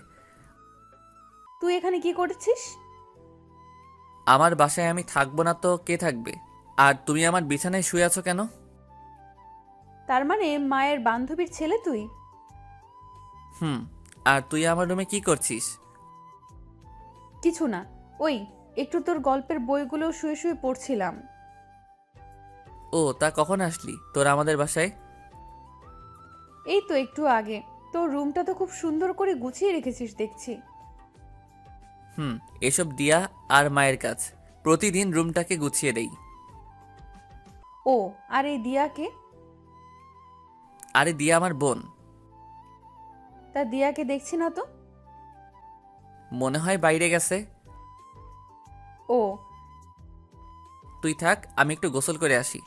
তুই এখানে কি করছিস? আমার বাসায় আমি থাকবো না তো কে থাকবে? আর তুমি আমার বিছানায় শুয়ে আছো কেন? তার মানে মায়ের বান্ধবীর ছেলে তুই? আর তুই আমার রুমে কি করছিস? কিছু না, ওই একটু তোর গল্পের বইগুলো শুয়ে শুয়ে পড়ছিলাম। ও তা কখন আসলি তোরা আমাদের বাসায়? এই তো একটু আগে। তোর রুমটা তো খুব সুন্দর করে গুছিয়ে রেখেছিস দেখছি। এসব দিয়া আর মায়ের কাজ। প্রতিদিন রুমটাকে গুছিয়ে দেই। ও, আর এই দিয়াকে? আরে দিয়া আমার বোন। তা দিয়াকে দেখছি না তো। মনে হয় বাইরে গেছে। ও, তুই থাক, আমি একটু গোসল করে আসি।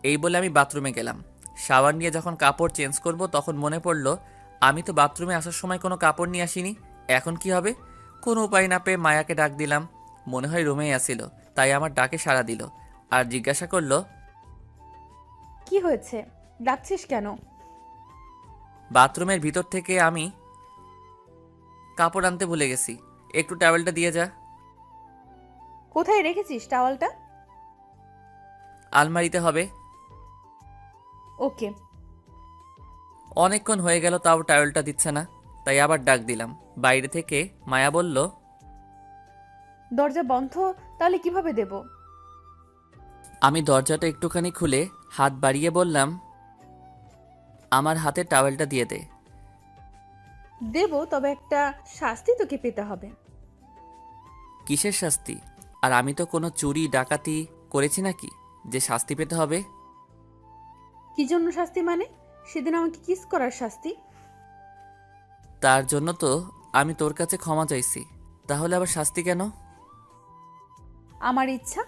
এই বলে আমি বাথরুমে গেলাম। শাওয়ার নিয়ে যখন কাপড় চেঞ্জ করব তখন মনে পড়ল আমি তো বাথরুমে আসার সময় কোনো কাপড় নিয়ে আসিনি। এখন কি হবে? কোনো উপায় না পেয়ে মায়াকে ডাক দিলাম। মনে হয় রুমেই আসিল, তাই আমার ডাকে সাড়া দিল আর জিজ্ঞাসা করলো, কি হয়েছে, ডাকছিস কেন? বাথরুমের ভিতর থেকে আমি কাপড় আনতে ভুলে গেছি, একটু টাওয়েলটা দিয়ে যা। কোথায় রেখেছিস টাওয়ালটা? আলমারিতে হবে। ওকে। অনেকক্ষণ হয়ে গেল তাও টাওয়েলটা দিচ্ছে না, তাই আবার ডাক দিলাম। বাইরে থেকে মায়া বলল, দরজা বন্ধ, তাহলে কিভাবে দেব? আমি দরজাটা একটুখানি খুলে হাত বাড়িয়ে বললাম, আমার হাতে টাওয়েলটা দিয়ে দে। দেব, তবে একটা শাস্তি তোকে পেতে হবে। কিসের শাস্তি? আর আমি তো কোনো চুরি ডাকাতি করেছি নাকি যে শাস্তি পেতে হবে? কি জন্য শাস্তি মানে? সেদিন আমাকে কিস করার শাস্তি। তার জন্য তো আমি তোর কাছে ক্ষমা চাইছি, তাহলে আবার শাস্তি কেন? আমার ইচ্ছা।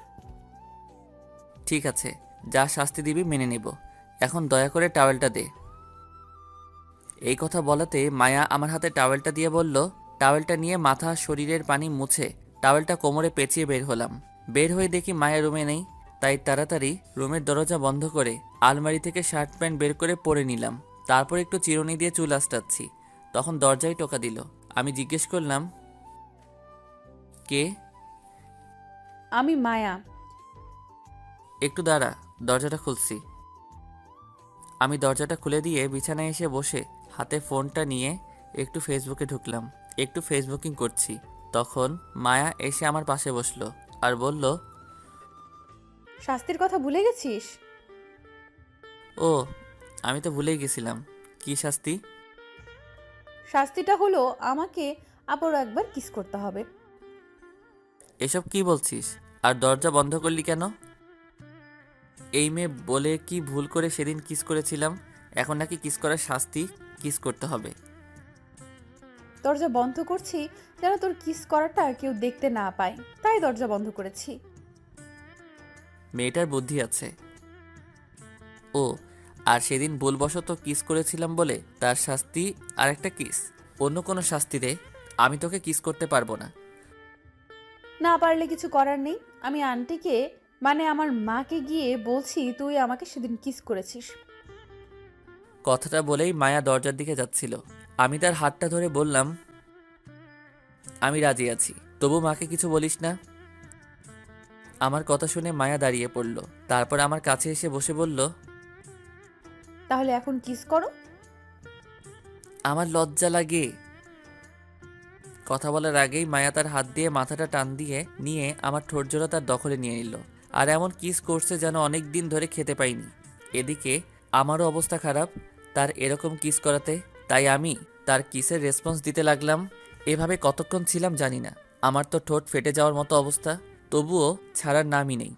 ঠিক আছে, যা শাস্তি দিবি মেনে নেব। এখন দয়া করে টাওয়েলটা দে। এই কথা বলাতে মায়া আমার হাতে টাওয়েলটা দিয়ে বলল, টাওয়েলটা নিয়ে মাথা শরীরের পানি মুছে টাওয়েলটা কোমরে পেঁচিয়ে বের হলাম। বের হয়ে দেখি মায়া রুমে নেই, তাই তাড়াতাড়ি রুমের দরজা বন্ধ করে আলমারি থেকে শার্ট প্যান্ট বের করে পরে নিলাম। তারপর একটু চিরুনি দিয়ে চুল আঁচড়াচ্ছি, তখন দরজায় টোকা দিল। আমি জিজ্ঞেস করলাম, কে? আমি মায়া। একটু দাঁড়া, দরজাটা খুলছি। আমি দরজাটা খুলে দিয়ে বিছানায় এসে বসে হাতে ফোনটা নিয়ে একটু ফেসবুকে ঢুকলাম। একটু ফেসবুকিং করছি। তখন মায়া এসে আমার পাশে বসলো আর বলল, শাস্তির কথা ভুলে গেছিস? ও আমি তো ভুলেই গেছিলাম। কি শাস্তি? শাস্তিটা হলো আমাকে আবারও একবার কিস করতে হবে। এসব কি বলছিস? আর দরজা বন্ধ করলি কেন? এই মেয়ে বলে কি ভুল করে সেদিন কিস করেছিলাম, এখন নাকি কিস করার শাস্তি কিস করতে হবে। দরজা বন্ধ করছি যেন তোর কিস করাটা কেউ দেখতে না পায়, তাই দরজা বন্ধ করেছি। মেয়েটার বুদ্ধি আছে। ও আর সেদিন ভুলবশত কিস করেছিলাম বলে তার শাস্তি আর একটা কিস। অন্য কোনো শাস্তিতে আমি তোকে কিস করতে পারবো না। না পারলে কিছু করার নেই। আমি আন্টিকে মানে আমার মাকে গিয়ে বলছি তুই আমাকে সেদিন কিস করেছিস। কথাটা বলেই মায়া দরজার দিকে যাচ্ছিল। আমি তার হাতটা ধরে বললাম, আমি রাজি আছি, তবু মাকে কিছু বলিস না। আমার কথা শুনে মায়া দাঁড়িয়ে পড়ল, তারপর আমার কাছে এসে বসে বলল, তাহলে এখন কিস করো। আমার লজ্জা লাগে। কথা বলার আগেই মায়া তার হাত দিয়ে মাথাটা টান দিয়ে নিয়ে আমার ঠোঁটজোড়া তার দখলে নিয়ে নিল, আর এমন কিস করছে যেন অনেক দিন ধরে খেতে পাইনি। এদিকে আমারও অবস্থা খারাপ তার এরকম কিস করাতে, তাই আমি তার কিসের রেসপন্স দিতে লাগলাম। এভাবে কতক্ষণ ছিলাম জানি না। আমার তো ঠোঁট ফেটে যাওয়ার মতো অবস্থা, তবুও ছাড়ার নামই নেই।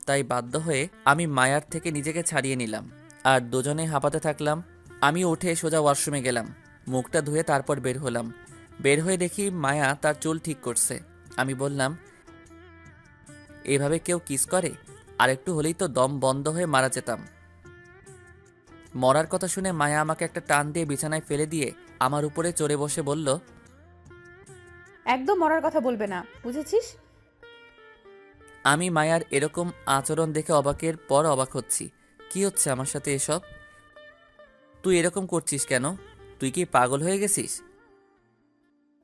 তাই বাধ্য হয়ে আমি মায়ার থেকে নিজেকে ছাড়িয়ে নিলাম আর দুজনে হাঁপাতে থাকলাম। আমি উঠে সোজা ওয়াশরুমে গেলাম, মুখটা ধুয়ে তারপর বের হলাম। বের হয়ে দেখি মায়া তার চুল ঠিক করছে। আমি বললাম, এভাবে কেউ কিস করে? আর একটু হলেই তো দম বন্ধ হয়ে মারা যেতাম। মরার কথা শুনে মায়া আমাকে একটা টান দিয়ে বিছানায় ফেলে দিয়ে আমার উপরে চড়ে বসে বলল, একদম মরার কথা বলবে না, বুঝেছিস? আমি মায়ার এরকম আচরণ দেখে অবাকের পর অবাক হচ্ছি। কি হচ্ছে আমার সাথে এসব? তুই এরকম করছিস কেন? তুই কি পাগল হয়ে গেছিস?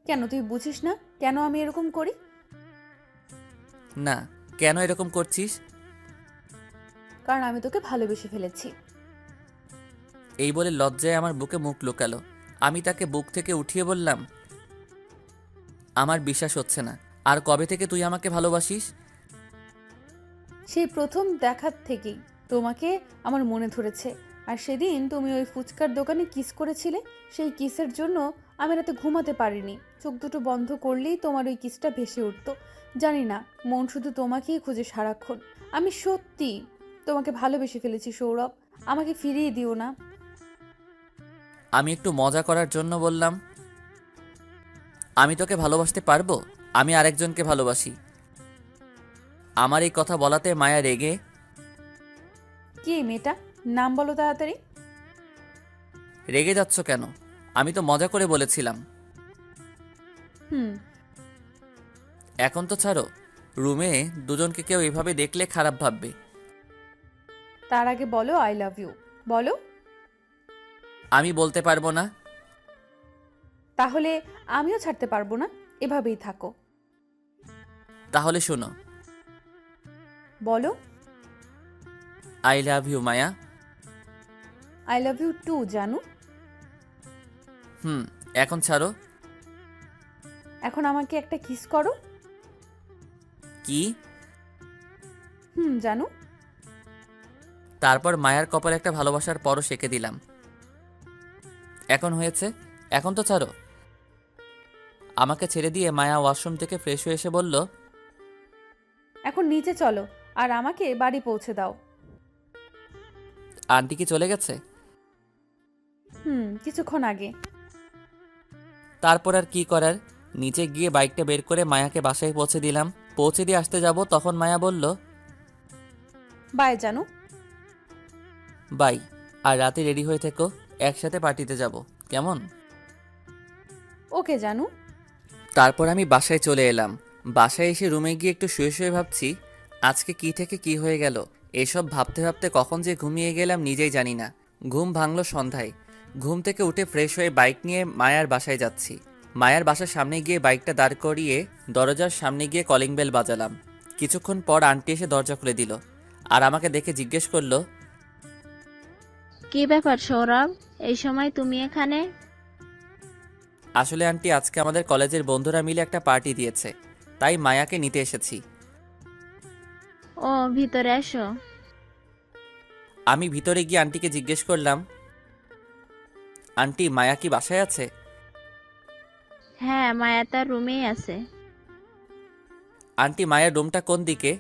কেন তুই বুঝিস না কেন আমি এরকম করি? না, কেন এরকম করছিস? কারণ আমি তোকে ভালোবেসে ফেলেছি। এই বলে লজ্জায় আমার বুকে মুখ লুকালো। আমি তাকে বুক থেকে উঠিয়ে বললাম, আমার বিশ্বাস হচ্ছে না। আর কবে থেকে তুই আমাকে ভালোবাসিস? সেই প্রথম দেখার থেকেই তোমাকে আমার মনে ধরেছে। আর সেদিন তুমি ওই ফুচকার দোকানে কিস করেছিলে, সেই কিসের জন্য আমি রাতে ঘুমাতে পারিনি। চোখ দুটো বন্ধ করলেই তোমার ওই কিসটা ভেসে উঠতো। জানি না, মন শুধু তোমাকেই খুঁজে সারাক্ষণ। আমি সত্যি তোমাকে ভালোবেসে ফেলেছি সৌরভ, আমাকে ফিরিয়ে দিও না। আমি একটু মজা করার জন্য বললাম, আমি তোকে ভালোবাসতে পারবো? আমি আরেকজনকে ভালোবাসি। আমার এই কথা বলাতে মায়া রেগে, কি এই মেয়েটা, নাম বলো তাড়াতাড়ি। রেগে যাচ্ছ কেন? আমি তো মজা করে বলেছিলাম। হুম, এখন তো ছাড়ো। রুমে দুজনকে কেউ এভাবে দেখলে খারাপ ভাববে। তার আগে বলো আই লাভ ইউ। বলো। আমি বলতে পারবো না। তাহলে আমিও ছাড়তে পারবো না, এভাবেই থাকো। তাহলে শোনো, বলো। I love you Maya. I love you too জানু। এখন ছাড়ো। এখন আমাকে একটা কিস করো। কি? জানু। তারপর মায়ার কপালে একটা ভালোবাসার পরশ এঁকে দিলাম। এখন হয়েছে, এখন তো ছাড়ো। আমাকে ছেড়ে দিয়ে মায়া ওয়াশরুম থেকে ফ্রেশ হয়ে এসে বলল, এখন নিচে চলো আর আমাকে বাড়ি পৌঁছে দাও। আন্টি কি চলে গেছে? কিছুক্ষণ আগে। তারপর আর কি করার, নিচে গিয়ে বাইকটা বের করে মায়াকে বাসায় পৌঁছে দিলাম। পৌঁছে দিয়ে আসতে যাব, তখন মায়া বলল, বাই জানু। বাই। আর রাতে রেডি হয়ে থেকো, একসাথে পার্টিতে যাব, কেমন? ওকে জানু। তারপর আমি বাসায় চলে এলাম। বাসায় এসে রুমে গিয়ে একটু শুয়ে শুয়ে ভাবছি, আজকে কি থেকে কি হয়ে গেল। এসব ভাবতে ভাবতে কখন যে ঘুমিয়ে গেলাম নিজেই জানি না। ঘুম ভাঙলো সন্ধ্যায়। ঘুম থেকে উঠে ফ্রেশ হয়ে বাইক নিয়ে মায়ার বাসায় যাচ্ছি। মায়ার বাসার সামনে গিয়ে বাইকটা দাঁড় করিয়ে দরজার সামনে গিয়ে কলিং বেল বাজালাম। কিছুক্ষণ পর আন্টি এসে দরজা খুলে দিল আর আমাকে দেখে জিজ্ঞেস করলো, কি ব্যাপার সৌরভ, এই সময় তুমি এখানে? আসলে আন্টি আজকে আমাদের কলেজের বন্ধুরা মিলে একটা পার্টি দিয়েছে, তাই মায়াকে নিতে এসেছি। ও ভিতরে এসো। আমি ভিতরে গিয়ে আন্টিকে জিজ্ঞেস করলাম, আন্টি মায়া কি বাসায় আছে? হ্যাঁ, মায়া তার রুমেই আছে। আন্টি মায়ের রুমটা কোন দিকে?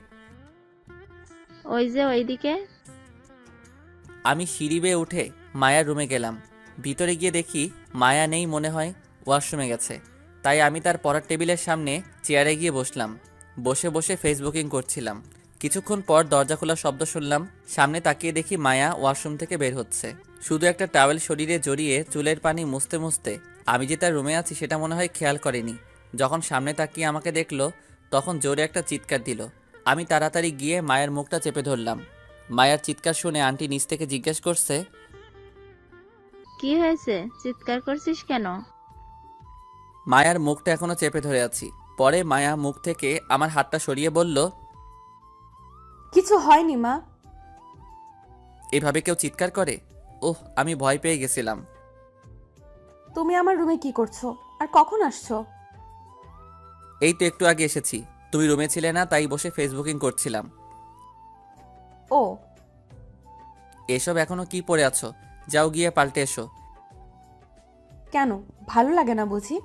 ওই যে ওইদিকে। আমি সিঁড়ি বেয়ে উঠে মায়ার রুমে গেলাম। ভিতরে গিয়ে দেখি মায়া নেই, মনে হয় ওয়াশরুমে গেছে। তাই আমি তার পড়ার টেবিলের সামনে চেয়ারে গিয়ে বসলাম। বসে বসে ফেসবুকিং করছিলাম। কিছুক্ষণ পর দরজা খোলার শব্দ শুনলাম। সামনে তাকিয়ে দেখি মায়া ওয়াশরুম থেকে বের হচ্ছে, শুধু একটা টাওয়েল শরীরে জড়িয়ে চুলের পানি মুছতে মুছতে। আমি যে তার রুমে আছি সেটা মনে হয় খেয়াল করেনি। যখন সামনে তাকিয়ে আমাকে দেখলো তখন জোরে একটা চিৎকার দিল। আমি তাড়াতাড়ি গিয়ে মায়ের মুখটা চেপে ধরলাম। মায়ের চিৎকার শুনে আন্টি নিচ থেকে জিজ্ঞেস করছে, কি হয়েছে, চিৎকার করছিস কেন? মায়ার মুখটা এখনো চেপে ধরে আছি। পরে মায়া মুখ থেকে আমার হাতটা সরিয়ে বলল, কিছু হয়নি মা। এভাবে কেউ চিৎকার করে? ওহ, আমি ভয় পেয়ে গেছিলাম। তুমি আমার রুমে কি করছো আর কখন আসছো? এই তো একটু আগে এসেছি, তুমি রুমে ছিলে না, তাই বসে ফেসবুকিং করছিলাম। ও, এসব এখনো কি পড়ে আছো? যাও গিয়ে পাল্টে এসো। কেন ভালো লাগে না বুঝি?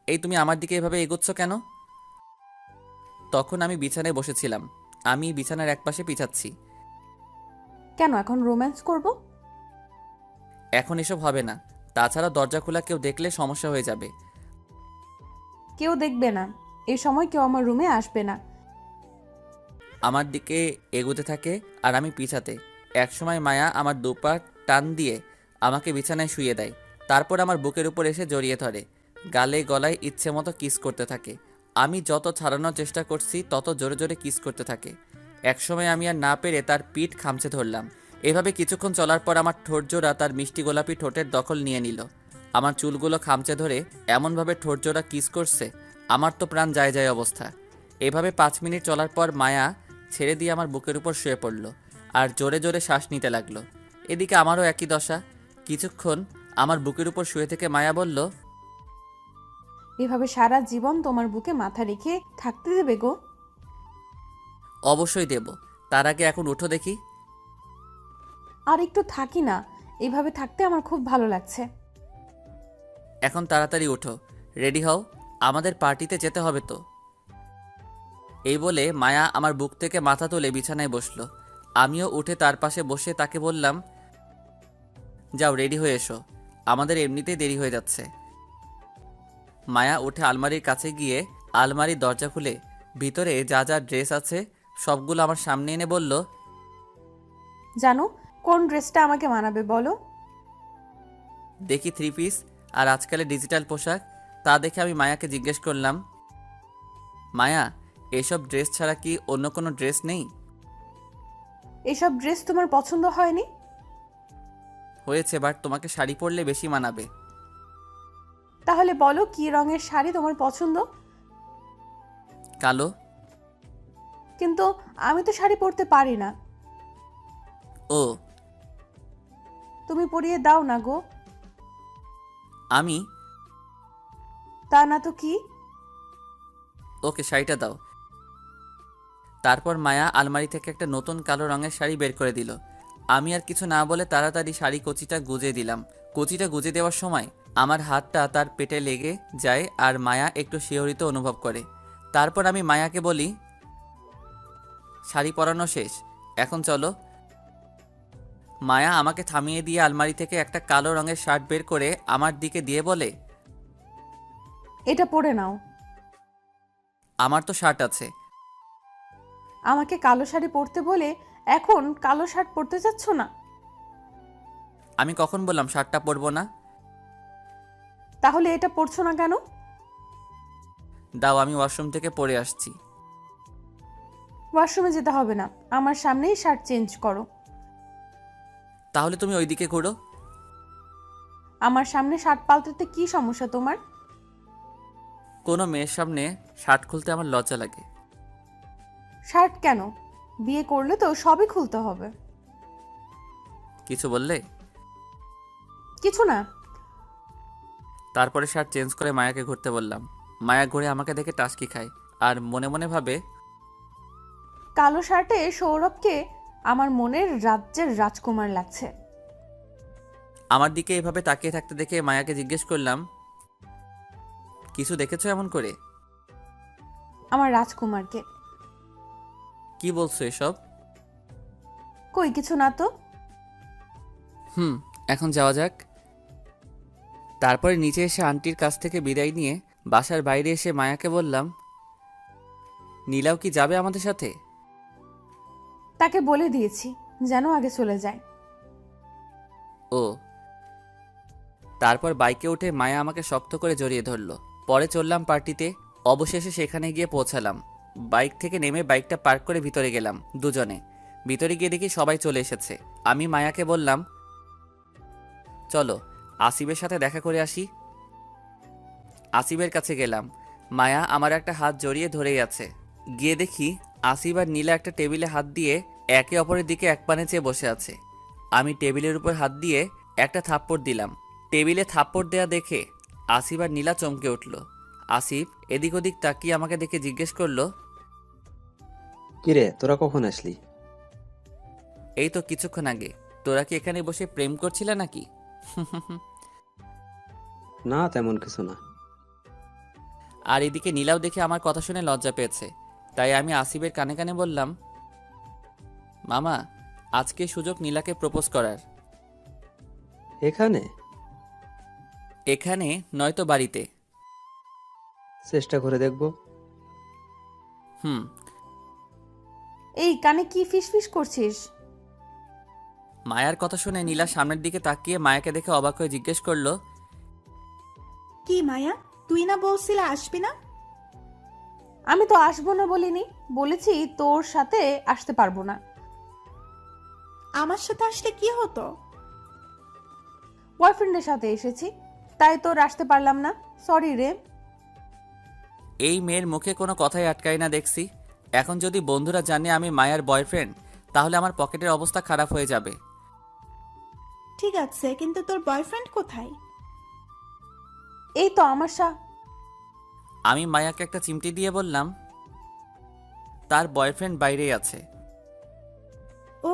এই তুমি আমার দিকে এভাবে এগোচ্ছ কেন? তখন আমি বিছানায় বসেছিলাম। আমি বিছানার একপাশে পিছাচ্ছি। কেন এখন রোম্যান্স করব? এখন এসব হবে না। তাছাড়া দরজা খোলা কেউ দেখলে সমস্যা হয়ে যাবে। কেউ দেখবে না, এই সময় কেউ আমার রুমে আসবে না। আমার দিকে এগোতে থাকে আর আমি পিছাতে। একসময় মায়া আমার দুপা টান দিয়ে আমাকে বিছানায় শুইয়ে দেয়। তারপর আমার বুকের উপর এসে জড়িয়ে ধরে, গালে গলায় ইচ্ছে মতো কিস করতে থাকে। আমি যত ছাড়ানোর চেষ্টা করছি তত জোরে জোরে কিস করতে থাকে। একসময় আমি আর না পেরে তার পিঠ খামচে ধরলাম। এভাবে কিছুক্ষণ চলার পর আমার ঠোঁট জোড়া তার মিষ্টি গোলাপি ঠোঁটের দখল নিয়ে নিল। আমার চুলগুলো খামচে ধরে এমনভাবে ঠোঁট জোড়া কিস করছে, আমার তো প্রাণ যায় যায় অবস্থা। এভাবে 5 মিনিট চলার পর মায়া ছেড়ে দিয়ে আমার বুকের উপর শুয়ে পড়ল আর জোরে জোরে শ্বাস নিতে লাগলো। এদিকে আমারও একই দশা। কিছুক্ষণ আমার বুকের উপর শুয়ে থেকে মায়া বলল, এভাবে সারা জীবন তোমার বুকে মাথা রেখে থাকতে দেবে গো? অবশ্যই দেব, তার আগে এখন উঠো দেখি। আর একটু থাকি না, এইভাবে থাকতে আমার খুব ভালো লাগছে। এখন তাড়াতাড়ি উঠো, রেডি হও, আমাদের পার্টিতে যেতে হবে তো। এই বলে মায়া আমার বুক থেকে মাথা তুলে বিছানায় বসলো। আমিও উঠে তার পাশে বসে তাকে বললাম, যাও রেডি হয়ে এসো, আমাদের এমনিতেই দেরি হয়ে যাচ্ছে। মায়া উঠে আলমারির কাছে গিয়ে আলমারির দরজা খুলে ভিতরে যা যা ড্রেস আছে সবগুলো আমার সামনে এনে বলল, জানো কোন ড্রেসটা আমাকে মানাবে বলো? দেখি 3 পিস আর আজকালের ডিজিটাল পোশাক। তা দেখে আমি মায়াকে জিজ্ঞেস করলাম, মায়া এসব ড্রেস ছাড়া কি অন্য কোনো ড্রেস নেই? এসব ড্রেস তোমার পছন্দ হয়নি? হয়েছে, বাট তোমাকে শাড়ি পরলে বেশি মানাবে। তাহলে বলো কি রঙের শাড়ি তোমার পছন্দ? কালো। কিন্তু আমি তো শাড়ি পরতে পারি না। ও, তুমি পরিয়ে দাও না গো। আমি? তা না তো কি? ওকে, শাড়িটা দাও। তারপর মায়া আলমারি থেকে একটা নতুন কালো রঙের শাড়ি বের করে দিল। আমি আর কিছু না বলে তাড়াতাড়ি শাড়ি কচিটা গুজে দিলাম। কচিটা গুজে দেওয়ার সময় আমার হাতটা তার পেটে লেগে যায় আর মায়া একটু শিহরিত অনুভব করে। তারপর আমি মায়াকে বলি, শাড়ি পরানো শেষ, এখন চলো। মায়া আমাকে থামিয়ে দিয়ে আলমারি থেকে একটা কালো রঙের শার্ট বের করে আমার দিকে দিয়ে বলে, এটা পরে নাও। আমার তো শার্ট আছে। আমাকে কালো শাড়ি পরতে বলে এখন কালো শার্ট পরতে চাচ্ছ না? আমি কখন বললাম শার্টটা পরবো না? তাহলে এটা পরছো না কেন? দাও, আমি ওয়াশরুম থেকে পরে আসছি। ওয়াশরুমে যেতে হবে না, আমার সামনেই শার্ট চেঞ্জ করো। তাহলে তুমি ওইদিকে ঘুরো। আমার সামনে শার্ট পাল্টাতে কি সমস্যা তোমার? কোনো মেয়ের সামনে শার্ট খুলতে আমার লজ্জা লাগে। শার্ট কেন? বিয়ে করলে তো সবই খুলতে হবে। কিছু বললে? কিছু না। তারপরে শার্ট চেঞ্জ করে মায়াকে ঘুরতে বললাম। মায়া ঘুরে আমাকে দেখে টাসকি খায় আর মনে মনে ভাবে, কালো শার্টে সৌরভকে আমার মনের রাজ্যের রাজকুমার লাগছে। আমার দিকে এভাবে তাকিয়ে থাকতে দেখে মায়াকে জিজ্ঞেস করলাম, কিছু দেখেছো এমন করে? আমার রাজকুমারকে। কি বলছো এসব? কই কিছু না তো। এখন যাওয়া যাক। তারপরে নিচে এসে আন্টির কাছ থেকে বিদায় নিয়ে বাসার বাইরে এসে মায়াকে বললাম, নীলাও কি যাবে আমাদের সাথে? তাকে বলে দিয়েছি যেন আগে চলে যায়। ও। তারপর বাইকে উঠে মায়া আমাকে শক্ত করে জড়িয়ে ধরলো। পরে চললাম পার্টিতে। অবশেষে সেখানে গিয়ে পৌঁছালাম। বাইক থেকে নেমে বাইকটা পার্ক করে ভিতরে গেলাম দুজনে। ভিতরে গিয়ে দেখি সবাই চলে এসেছে। আমি মায়াকে বললাম, চলো আসিফের সাথে দেখা করে আসি। আসিফের কাছে গেলাম। মায়া আমার একটা হাত জড়িয়ে ধরেই আছে। গিয়ে দেখি আসিফ আর নীলা একটা টেবিলে হাত দিয়ে একে অপরের দিকে এক পানে চেয়ে বসে আছে। আমি টেবিলের উপর হাত দিয়ে একটা থাপ্পড় দিলাম। টেবিলে থাপ্পড় দেয়া দেখে আসিফ আর নীলা চমকে উঠল। আসিফ এদিক ওদিক তাকিয়ে আমাকে দেখে জিজ্ঞেস করলো, কিরে তোরা কখন আসলি? এই তো কিছুক্ষণ আগে। তোরা কি এখানে বসে প্রেম করছিলে নাকি? না তেমন কিছু না। আর এদিকে নীলাও দেখে আমার কথা শুনে লজ্জা পেয়েছে। তাই আমি আসিফের কানে কানে বললাম, মামা আজকে সুযোগ নীলাকে প্রপোজ করার। এখানে? এখানে নয়তো বাড়িতে। চেষ্টা করে দেখবো। এই কানে কি ফিসফিস করছিস? মায়ার কথা শুনে নীলা সামনের দিকে তাকিয়ে মায়াকে দেখে অবাক হয়ে জিজ্ঞেস করলো, কি মায়া, তুই না বলছিলে আসবি না? আমি তো আসবো না বলিনি, বলেছি তোর সাথে আসতে পারবো না। আমার সাথে আসলে কি হতো? বয়ফ্রেন্ডের সাথে এসেছি, তাই তোর আসতে পারলাম না। সরি রে। এই মেয়ের মুখে কোনো কথাই আটকায় না দেখছি। এখন যদি বন্ধুরা জানে আমি মায়ার বয়ফ্রেন্ড, তাহলে আমার পকেটের অবস্থা খারাপ হয়ে যাবে। ঠিক আছে, কিন্তু তোর বয়ফ্রেন্ড কোথায়? এই তো আমার আমি মায়াকে একটা চিমটি দিয়ে বললাম, তার বয়ফ্রেন্ড বাইরেই আছে। ও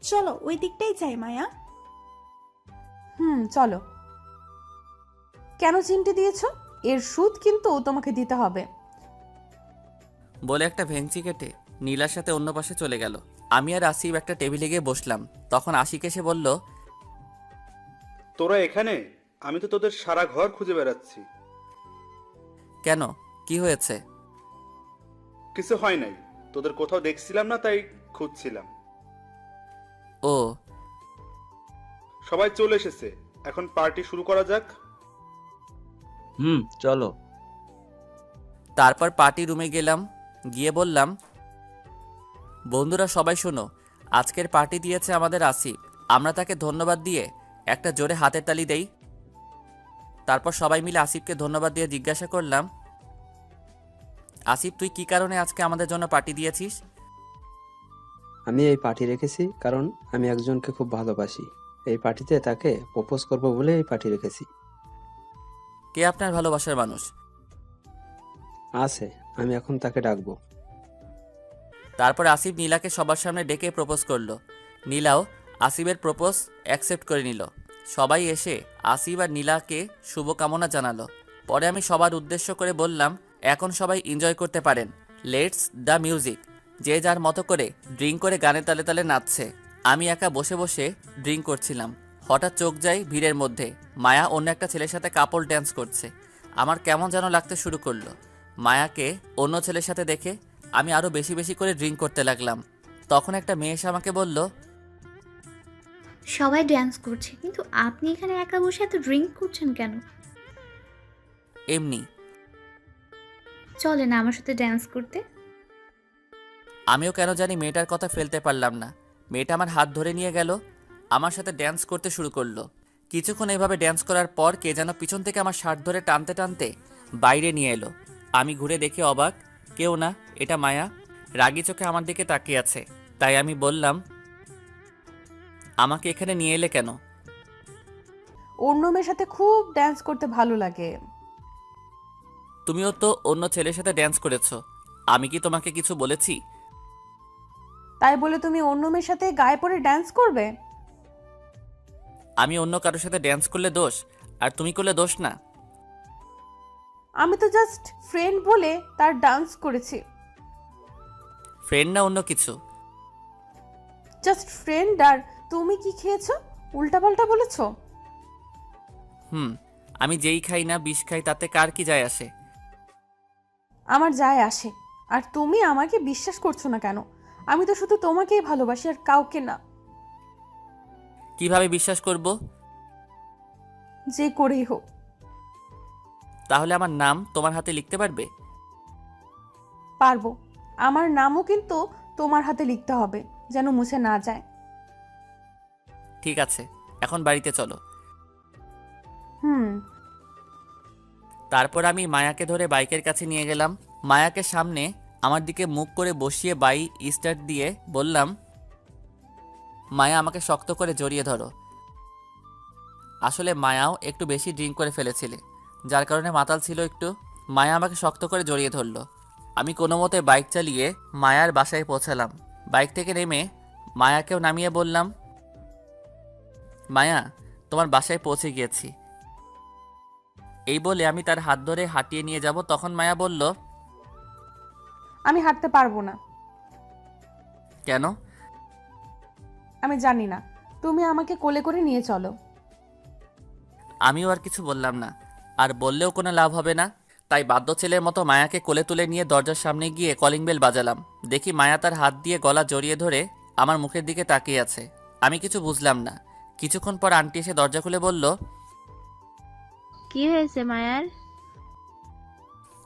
চলো ওই দিকটাই যাই মায়া। চলো। কেন চিমটি দিয়েছো? এর সুদ কিন্তু তোমাকে দিতে হবে। বলে একটা ভেঙচি কেটে নীলার সাথে অন্য পাশে চলে গেল। আমি আর আসিফ একটা টেবিলে গিয়ে বসলাম। তখন আশিক এসে বলল, তোরা এখানে? আমি তো তোদের সারা ঘর খুঁজে বেড়াচ্ছি। কেন কি হয়েছে? কিছু হয় নাই, তোদের কোথাও দেখছিলাম না তাই খুঁজছিলাম। ও। সবাই চলে এসেছে, এখন পার্টি শুরু করা যাক। চলো। তারপর পার্টি রুমে গেলাম। গিয়ে বললাম, বন্ধুরা সবাই শোনো, আজকের পার্টি দিয়েছে আমাদের আসিফ। আমরা তাকে ধন্যবাদ দিয়ে একটা জোরে হাতের তালি দেই। তারপর সবাই মিলে আসিফকে ধন্যবাদ দিয়ে জিজ্ঞাসা করলাম, আসিফ তুই কি কারণে আজকে আমাদের জন্য পার্টি দিয়েছিস? আমি এই পার্টি রেখেছি কারণ আমি একজনকে খুব ভালোবাসি। এই পার্টিতে তাকে প্রপোজ করব বলে এই পার্টি রেখেছি। কে আপনার ভালোবাসার মানুষ? আছে, আমি এখন তাকে ডাকবো। তারপর আসিফ নীলাকে সবার সামনে ডেকে প্রপোজ করলো। নীলাও আসিফের প্রপোজ অ্যাকসেপ্ট করে নিল। সবাই এসে আসিফ আর নীলাকে শুভকামনা জানালো। পরে আমি সবার উদ্দেশ্য করে বললাম, এখন সবাই এনজয় করতে পারেন। Let's the music. যে যার মতো করে ড্রিঙ্ক করে গানে তালে তালে নাচছে। আমি একা বসে বসে ড্রিঙ্ক করছিলাম। হঠাৎ চোখ যায় ভিড়ের মধ্যে মায়া অন্য একটা ছেলের সাথে কাপল ড্যান্স করছে। আমার কেমন যেন লাগতে শুরু করলো। মায়াকে অন্য ছেলের সাথে দেখে আমি আরও বেশি বেশি করে ড্রিঙ্ক করতে লাগলাম। তখন একটা মেয়ে এসে আমাকে বলল, সবাই ড্যান্স করছে কিন্তু আপনি এখানে একা বসে এত ড্রিঙ্ক করছেন কেন? এমনি। চলে না আমার সাথে ড্যান্স করতে? আমিও কেন জানি মেয়েটার কথা ফেলতে পারলাম না। মেয়েটা আমার হাত ধরে নিয়ে গেল, আমার সাথে ড্যান্স করতে শুরু করলো। কিছুক্ষণ এইভাবে ড্যান্স করার পর কে যেন পিছন থেকে আমার শার্ট ধরে টানতে টানতে বাইরে নিয়ে এলো। আমি ঘুরে দেখে অবাক, কেউ না, এটা মায়া। রাগী চোখে আমার দিকে তাকিয়ে আছে। তাই আমি বললাম, আমাকে এখানে নিয়ে এলে কেন? অন্য মেয়ের সাথে খুব ড্যান্স করতে ভালো লাগে। তুমিও তো অন্য ছেলের সাথে ড্যান্স করেছো, আমি কি তোমাকে কিছু বলেছি? তাই বলে তুমি অন্য মেয়ের সাথে গায়ে পড়ে ড্যান্স করবে? আমি অন্য কারোর সাথে ড্যান্স করলে দোষ, আর তুমি করলে দোষ না। আমি তো জাস্ট ফ্রেন্ড বলে তার ডান্স করেছি। ফ্রেন্ড না অন্য কিছু? Just friend. আর তুমি কি খেয়েছো? উল্টাপাল্টা বলেছো। আমি যেই খাই না বিষ খাই, তাতে কার কি যায় আসে? আমার যায় আসে। আর তুমি আমাকে বিশ্বাস করছো না কেন? আমি তো শুধু তোমাকেই ভালোবাসি, আর কাউকে না। কিভাবে বিশ্বাস করব? যে করেই হোক। তাহলে আমার নাম তোমার হাতে লিখতে পারবে? পারবো। আমার নামও কিন্তু তোমার হাতে লিখতে হবে, যেন মুছে না যায়। ঠিক আছে, এখন বাড়িতে চলো। হুম। তারপর আমি মায়াকে ধরে বাইকের কাছে নিয়ে গেলাম। মায়াকে সামনে আমার দিকে মুখ করে বসিয়ে বাইক স্টার্ট দিয়ে বললাম, মায়া আমাকে শক্ত করে জড়িয়ে ধরো। আসলে মায়াও একটু বেশি ড্রিঙ্ক করে ফেলেছিলে, যার কারণে মাতাল ছিল একটু। মায়া আমাকে শক্ত করে জড়িয়ে ধরলো। আমি কোনো মতে বাইক চালিয়ে মায়ার বাসায় পৌঁছালাম। বাইক থেকে নেমে মায়াকেও নামিয়ে বললাম, মায়া, তোমার বাসায় পৌঁছে গিয়েছি। এই বলে আমি তার হাত ধরে হাঁটিয়ে নিয়ে যাব, তখন মায়া বলল, আমি হাঁটতে পারবো না। কেন? আমি জানি না। তুমি আমাকে কোলে করে নিয়ে চলো। আমিও আর কিছু বললাম না, আর বললেও কোনো লাভ হবে না। তাই বাধ্য ছেলের মতো মায়াকে কোলে তুলে নিয়ে দরজার সামনে গিয়ে কলিং বেল বাজালাম। দেখি মায়া তার হাত দিয়ে গলা জড়িয়ে ধরে আমার মুখের দিকে তাকিয়ে আছে। আমি কিছু বুঝলাম না। কিছুক্ষণ পর আন্টি এসে দরজা খুলে বলল, কি হয়েছে মায়ার?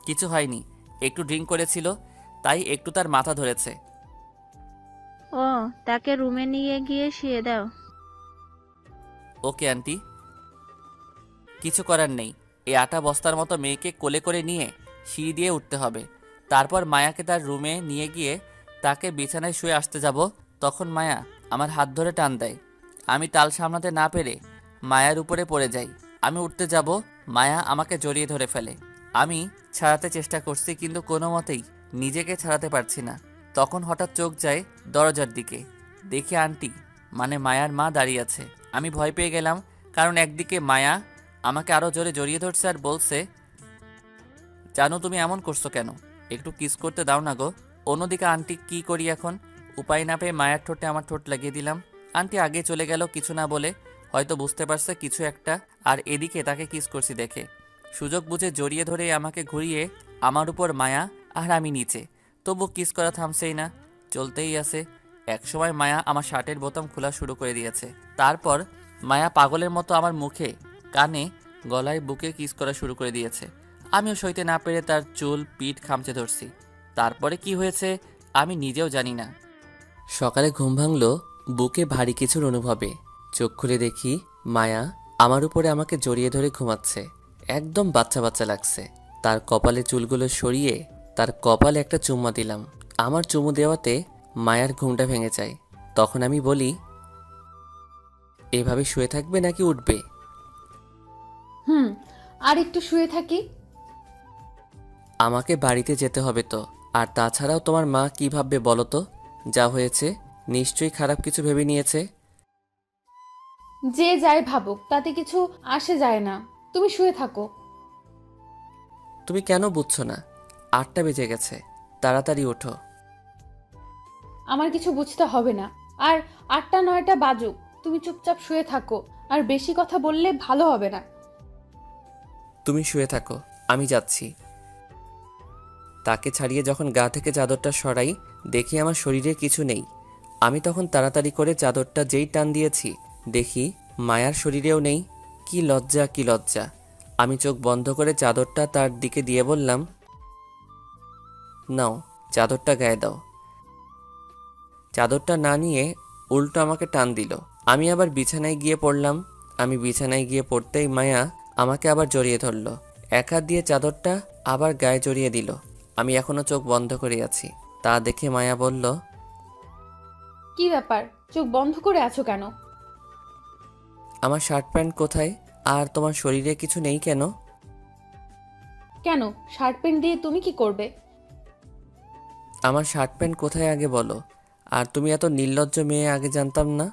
কিছু হয়নি, একটু ড্রিঙ্ক করেছিল, তাই একটু তার মাথা ধরেছে। ও, তাকে রুমে নিয়ে গিয়ে শুয়ে দাও। Okay aunty. কিছু করার নেই, এই আটা বস্তার মতো মেয়েকে কোলে করে নিয়ে সিঁড়ি দিয়ে উঠতে হবে। তারপর মায়াকে তার রুমে নিয়ে গিয়ে তাকে বিছানায় শুয়ে আসতে যাব, তখন মায়া আমার হাত ধরে টান দেয়। আমি তাল সামলাতে না পেরে মায়ার উপরে পড়ে যাই। আমি উঠতে যাব, মায়া আমাকে জড়িয়ে ধরে ফেলে। আমি ছাড়াতে চেষ্টা করছি, কিন্তু কোনো মতেই নিজেকে ছাড়াতে পারছি না। তখন হঠাৎ চোখ যায় দরজার দিকে। দেখি আন্টি, মানে মায়ার মা দাঁড়িয়ে আছে। আমি ভয় পেয়ে গেলাম, কারণ একদিকে মায়া আমাকে আরও জোরে জড়িয়ে ধরছে আর বলছে, জানো তুমি এমন করছো কেন? একটু কিস করতে দাও না গো। অন্যদিকে আন্টি, কি করি এখন? উপায় না পেয়ে মায়ের ঠোঁটে আমার ঠোঁট লাগিয়ে দিলাম। আন্টি আগে চলে গেল কিছু না বলে, হয়তো বুঝতে পারছে কিছু একটা। আর এদিকে তাকে কিস করছি দেখে সুযোগ বুঝে জড়িয়ে ধরে আমাকে ঘুরিয়ে আমার উপর মায়া, আর আমি নিচে। তবু কিস করা থামছেই না, চলতেই আছে। একসময় মায়া আমার শার্টের বোতাম খোলা শুরু করে দিয়েছে। তারপর মায়া পাগলের মতো আমার মুখে, কানে, গলায়, বুকে কিস করা শুরু করে দিয়েছে। আমিও সইতে না পেরে তার চুল, পিঠ খামচে ধরছি। তারপরে কি হয়েছে আমি নিজেও জানি না। সকালে ঘুম ভাঙলো বুকে ভারী কিছুর অনুভবে। চোখ খুলে দেখি মায়া আমার উপরে আমাকে জড়িয়ে ধরে ঘুমাচ্ছে। একদম বাচ্চা বাচ্চা লাগছে। তার কপালে চুলগুলো সরিয়ে তার কপালে একটা চুম্মা দিলাম। আমার চুমু দেওয়াতে মায়ার ঘুমটা ভেঙে যায়। তখন আমি বলি, এভাবে শুয়ে থাকবে নাকি উঠবে? আর একটু শুয়ে থাকি। আমাকে বাড়িতে যেতে হবে তো। আর তাছাড়াও তোমার মা কি ভাববে বলো তো? যা হয়েছে নিশ্চয়ই খারাপ কিছু ভেবে নিয়েছে। যে যাই ভাবুক, তাতে কিছু আসে যায় না। তুমি শুয়ে থাকো। তুমি কেন বুঝছো না? 8টা বেজে গেছে, তাড়াতাড়ি ওঠো। আমার কিছু বুঝতে হবে না। আর 8টা 9টা বাজুক, তুমি চুপচাপ শুয়ে থাকো। আর বেশি কথা বললে ভালো হবে না। তুমি শুয়ে থাকো, আমি যাচ্ছি। তাকে ছাড়িয়ে যখন গা থেকে চাদরটা সরাই, দেখি আমার শরীরে কিছু নেই। আমি তখন তাড়াতাড়ি করে চাদরটা যেই টান দিয়েছি, দেখি মায়ার শরীরেও নেই। কি লজ্জা, কি লজ্জা! আমি চোখ বন্ধ করে চাদরটা তার দিকে দিয়ে বললাম, নাও চাদরটা গায়ে দাও। চাদরটা না নিয়ে উল্টো আমাকে টান দিল। আমি আবার বিছানায় গিয়ে পড়লাম। আমি বিছানায় গিয়ে পড়তেই মায়া আমাকে আবার জড়িয়ে ধরল। এক হাত দিয়ে চাদরটা আবার গায়ে জড়িয়ে দিল। আমি এখনো চোখ বন্ধ করে আছি। তা দেখে মায়া বলল, কি ব্যাপার, চোখ বন্ধ করে আছো কেন? আমার শার্ট প্যান্ট কোথায়? আর তোমার শরীরে কিছু নেই কেন? কেন, শার্ট প্যান্ট দিয়ে তুমি কি করবে? আমার শার্ট প্যান্ট কোথায় আগে বলো। আর তুমি এত নির্লজ্জ মেয়ে আগে জানতাম না।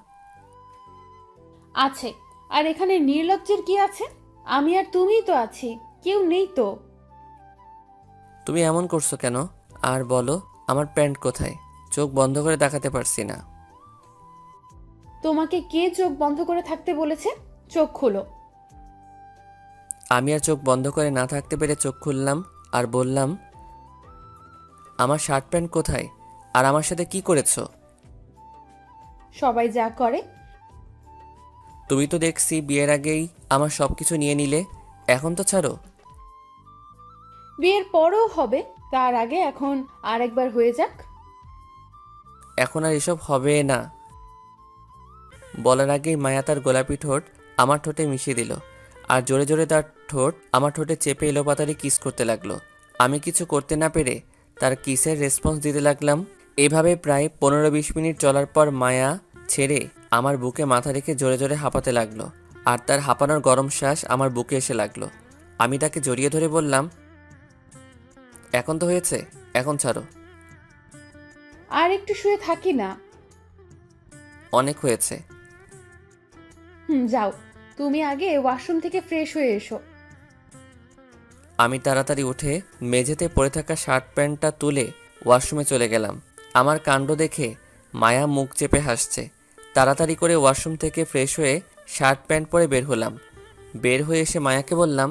আছে, আর এখানে নির্লজ্জের কি আছে? আমি আর তুমিই তো আছি, কেউ নেই তো। তুমি এমন করছো কেন? আর বলো, আমার প্যান্ট কোথায়? চোখ বন্ধ করে দেখাতে পারছি না। তোমাকে কে চোখ বন্ধ করে থাকতে বলেছে? চোখ খুলো। আমি আর চোখ বন্ধ করে না থাকতে পেরে চোখ খুললাম আর বললাম, আমার শার্ট প্যান্ট কোথায়? আর আমার সাথে কি করেছো? সবাই যা করে। তুমি তো দেখছি বিয়ের আগেই আমার সব কিছু নিয়ে নিলে, এখন তো ছাড়ো। বিয়ের পরও হবে, তার আগে এখন আর একবার হয়ে যাক। এখন আর এসব হবে না। বলার আগেই মায়া তার গোলাপি ঠোঁট আমার ঠোঁটে মিশিয়ে দিল আর জোরে জোরে তার ঠোঁট আমার ঠোঁটে চেপে এলোপাতাড়ি কিস করতে লাগলো। আমি কিছু করতে না পেরে তার কিসের রেসপন্স দিতে লাগলাম। এভাবে প্রায় 15-20 মিনিট চলার পর মায়া ছেড়ে আমার বুকে মাথা রেখে জোরে জোরে হাঁপাতে লাগলো আর তার হাঁপানোর গরম শ্বাস আমার বুকে এসে লাগলো। আমি তাকে জড়িয়ে ধরে বললাম, এখন তো হয়েছে, এখন ছাড়ো। আর একটু শুয়ে থাকি না? অনেক হয়েছে। যাও, তুমি আগে ওয়াশরুম থেকে ফ্রেশ হয়ে এসো। আমি তাড়াতাড়ি উঠে মেঝেতে পড়ে থাকা শার্ট প্যান্টটা তুলে ওয়াশরুমে চলে গেলাম। আমার কাণ্ড দেখে মায়া মুখ চেপে হাসছে। তাড়াতাড়ি করে ওয়াশরুম থেকে ফ্রেশ হয়ে শার্ট প্যান্ট পরে বের হলাম। বের হয়ে এসে মায়াকে বললাম,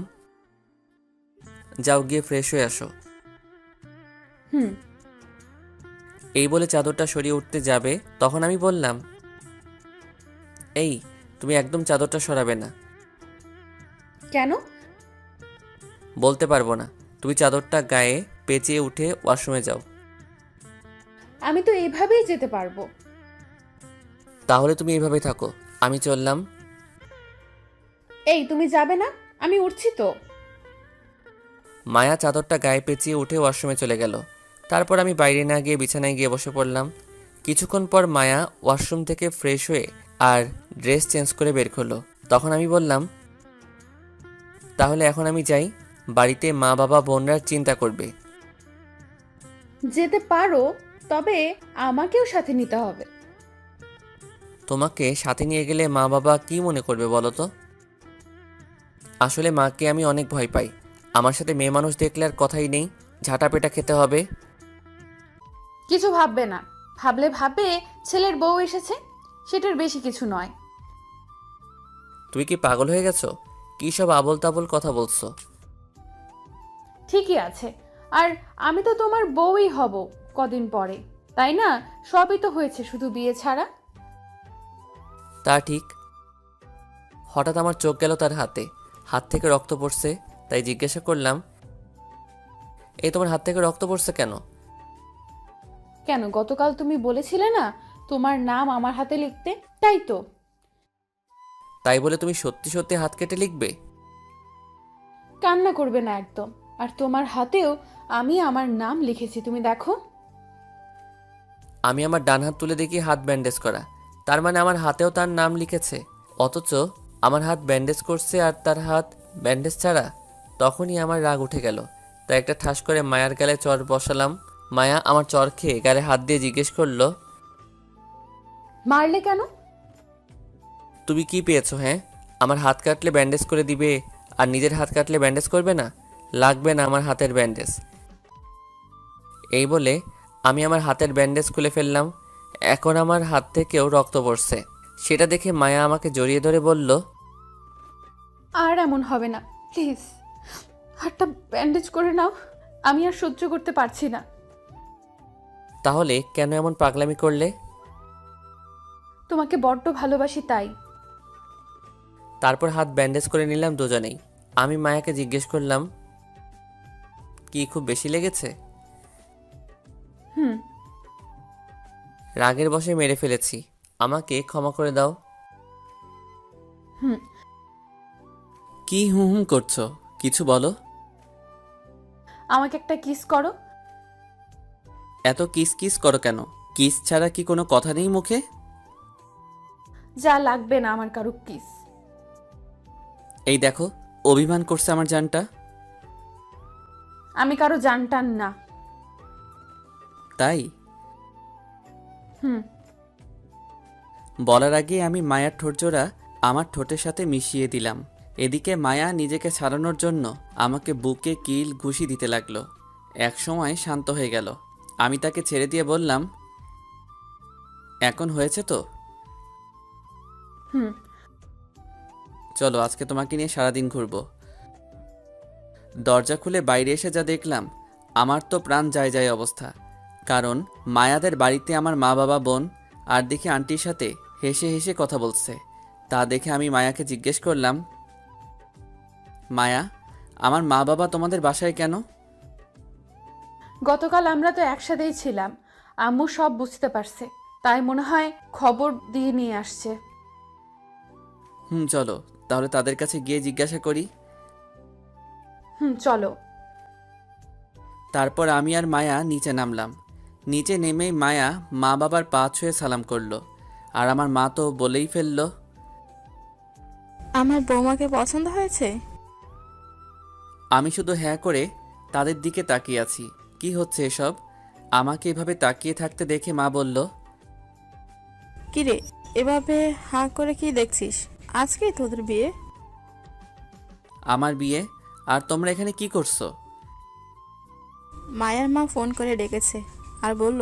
যাও গিয়ে ফ্রেশ হয়ে আসো। হুম। এই বলে চাদরটা সরিয়ে উঠতে যাবে, তখন আমি বললাম, এই তুমি একদম চাদরটা সরাবে না। কেন? বলতে পারবো না। তুমি চাদরটা গায়ে পেঁচিয়ে উঠে ওয়াশরুমে যাও। আমি তো এভাবেই যেতে পারবো। তাহলে তুমি এইভাবে থাকো, আমি চললাম। এই, তুমি যাবে না? আমি উঠছি তো। মায়া চাদরটা গায়ে পেঁচিয়ে উঠে ওয়াশরুমে চলে গেল। তারপর আমি বাইরে না গিয়ে বিছানায় গিয়ে বসে পড়লাম। কিছুক্ষণ পর মায়া ওয়াশরুম থেকে ফ্রেশ হয়ে আর ড্রেস চেঞ্জ করে বের করলো। তখন আমি বললাম, তাহলে এখন আমি যাই, বাড়িতে মা বাবা বোনরা চিন্তা করবে। যেতে পারো, তবে আমাকেও সাথে নিতে হবে। তোমাকে সাথে নিয়ে গেলে মা বাবা কি মনে করবে বলো তো? আসলে মাকে আমি অনেক ভয় পাই। আমার সাথে মেয়ে মানুষ দেখলে আর কথাই নেই, ঝাঁটাপেটা খেতে হবে। কিছু ভাববে না, ভাবলে ভাববে ছেলের বউ এসেছে, সেটার বেশি কিছু নয়। তুই কি পাগল হয়ে গেছো? কি সব আবোল তাবোল কথা বলছো? ঠিকই আছে, আর আমি তো তোমার বউই হব কদিন পরে, তাই না? সবই তো হয়েছে, শুধু বিয়ে ছাড়া। তা ঠিক। হঠাৎ আমার চোখ গেল তার হাতে, হাত থেকে রক্ত পড়ছে। তাই জিজ্ঞাসা করলাম, এই তোমার হাত থেকে রক্ত পড়ছে কেন? কেন, গতকাল তুমি বলেছিলে না তোমার নাম আমার হাতে লিখতে, তাই তো। তাই বলে তুমি সত্যি সত্যি হাত কেটে লিখবে? কান্না করবে না একদম। আর তোমার হাতেও আমি আমার নাম লিখেছি, তুমি দেখো। আমি আমার ডান হাত তুলে দেখি হাত ব্যান্ডেজ করা। তার মানে আমার হাতেও তার নাম লিখেছে, অথচ আমার হাত ব্যান্ডেজ করছে আর তার হাত ব্যান্ডেজ ছাড়া। তখনই আমার রাগ উঠে গেল, তাই একটা ঠাস করে মায়ার গালে চর বসালাম। মায়া আমার চর খেয়ে গালে হাত দিয়ে জিজ্ঞেস করলো, মারলে কেন? তুমি কি পেয়েছো? হ্যাঁ, আমার হাত কাটলে ব্যান্ডেজ করে দিবে আর নিজের হাত কাটলে ব্যান্ডেজ করবে না? লাগবে না আমার হাতের ব্যান্ডেজ। এই বলে আমি আমার হাতের ব্যান্ডেজ খুলে ফেললাম। এখন আমার হাত থেকেও রক্ত পড়ছে। সেটা দেখে মায়া আমাকে জড়িয়ে ধরে বলল, আর এমন হবে না, প্লিজ হাতটা ব্যান্ডেজ করে নাও, আমি আর সহ্য করতে পারছি না। তাহলে কেন এমন পাগলামি করলে? তোমাকে বড্ড ভালোবাসি তাই। তারপর হাত ব্যান্ডেজ করে নিলাম দুজনেই। আমি মায়াকে জিজ্ঞেস করলাম, কি খুব বেশি লেগেছে? হুম। রাগের বশে মেরে ফেলেছি, আমাকে ক্ষমা করে দাও। হুম। কি হুম হুম করছো, কিছু বলো। আমাকে একটা কিস করো। এত কিস কিস করো কেন? কিস ছাড়া কি কোনো কথা নেই মুখে? যা লাগবে না আমার কারো কিস। এই দেখো, অভিমান করছে আমার জানটা। আমি কারো জানটান না। তাই হুম। বলার আগে আমি মায়ার ঠোঁটজোড়া আমার ঠোঁটের সাথে মিশিয়ে দিলাম। এদিকে মায়া নিজেকে ছাড়ানোর জন্য আমাকে বুকে কিল ঘুষি দিতে লাগলো। এক সময় শান্ত হয়ে গেল। আমি তাকে ছেড়ে দিয়ে বললাম, এখন হয়েছে তো? হুম। চলো, আজকে তোমাকে নিয়ে সারাদিন ঘুরবো। দরজা খুলে বাইরে এসে যা দেখলাম, আমার তো প্রাণ যায় যায় অবস্থা। কারণ মায়াদের বাড়িতে আমার মা বাবা বোন আর দেখি আন্টির সাথে হেসে হেসে কথা বলছে। তা দেখে আমি মায়াকে জিজ্ঞেস করলাম, মায়া, আমার মা বাবা তোমাদের বাসায় কেন? গতকাল আমরা তো একসাথেই ছিলাম, আম্মু সব বুঝতে পারছে, তাই মনে হয় খবর দিয়ে নিয়ে আসছে। চলো তাহলে তাদের কাছে গিয়ে জিজ্ঞাসা করি। চলো। তারপর আমি আর মায়া নিচে নামলাম। নিচে নেমেই মায়া মা বাবার পা ছুঁয়ে সালাম করলো। আর আমার মা তো বলেই ফেললো, আমার বৌমাকে পছন্দ হয়েছে? আমি শুধু হ্যাঁ করে তাদের দিকে তাকিয়ে আছি। কি হচ্ছে এসব? আমাকে এভাবে তাকিয়ে থাকতে দেখে মা বলল, কিরে, এভাবে হাঁ করে কি দেখছিস? আজকেই তোদের বিয়ে? আমার বিয়ে? আর তোমরা এখানে কি করছো? মায়ার মা ফোন করে ডেকেছে আর বলল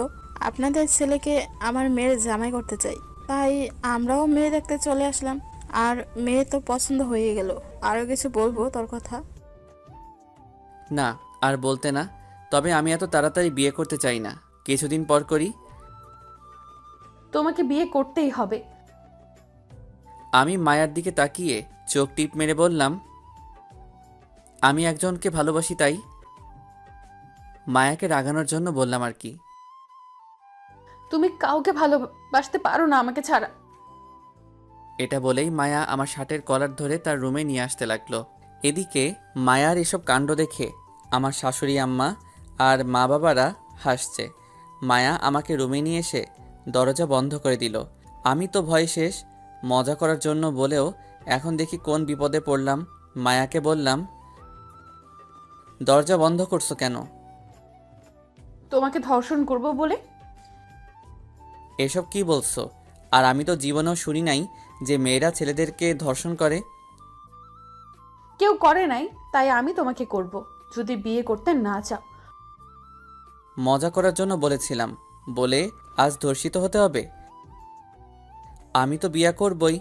আপনাদের ছেলেকে আমার মেয়ের জামাই করতে চাই। তাই আমরাও মেয়ে দেখতে চলে আসলাম। আর মেয়ে তো পছন্দ হয়ে গেল। আরো কিছু বলবো তোর কথা? না, আর বলতে না। তবে আমি এত তাড়াতাড়ি বিয়ে করতে চাই না, কিছুদিন পর করি। তোমাকে বিয়ে করতেই হবে। আমি মায়ার দিকে তাকিয়ে চোখ টিপ মেরে বললাম, আমি একজনকে ভালোবাসি তাই। মায়াকে রাগানোর জন্য বললাম আর কি। তুমি কাউকে ভালোবাসতে পারো না আমাকে ছাড়া। এটা বলেই মায়া আমার শার্টের কলার ধরে তার রুমে নিয়ে আসতে লাগলো। এদিকে মায়ার এসব কাণ্ড দেখে আমার শাশুড়ি আম্মা আর মা বাবারা হাসছে। মায়া আমাকে রুমে নিয়ে এসে দরজা বন্ধ করে দিল। আমি তো ভয় শেষ। মজা করার জন্য বলেও এখন দেখি কোন বিপদে পড়লাম। মায়াকে বললাম, দরজা বন্ধ করছো কেন? তোমাকে ধর্ষণ করব বলে। এসব কি বলছো? আর আমি তো জীবনেও শুনি নাই যে মেয়েরা ছেলেদেরকে ধর্ষণ করে। কেউ করে নাই, তাই আমি তোমাকে করব, যদি বিয়ে করতে না চাও। মজা করার জন্য বলেছিলাম বলে আজ ধর্ষিত হতে হবে? আমি তো বিয়ে করবই।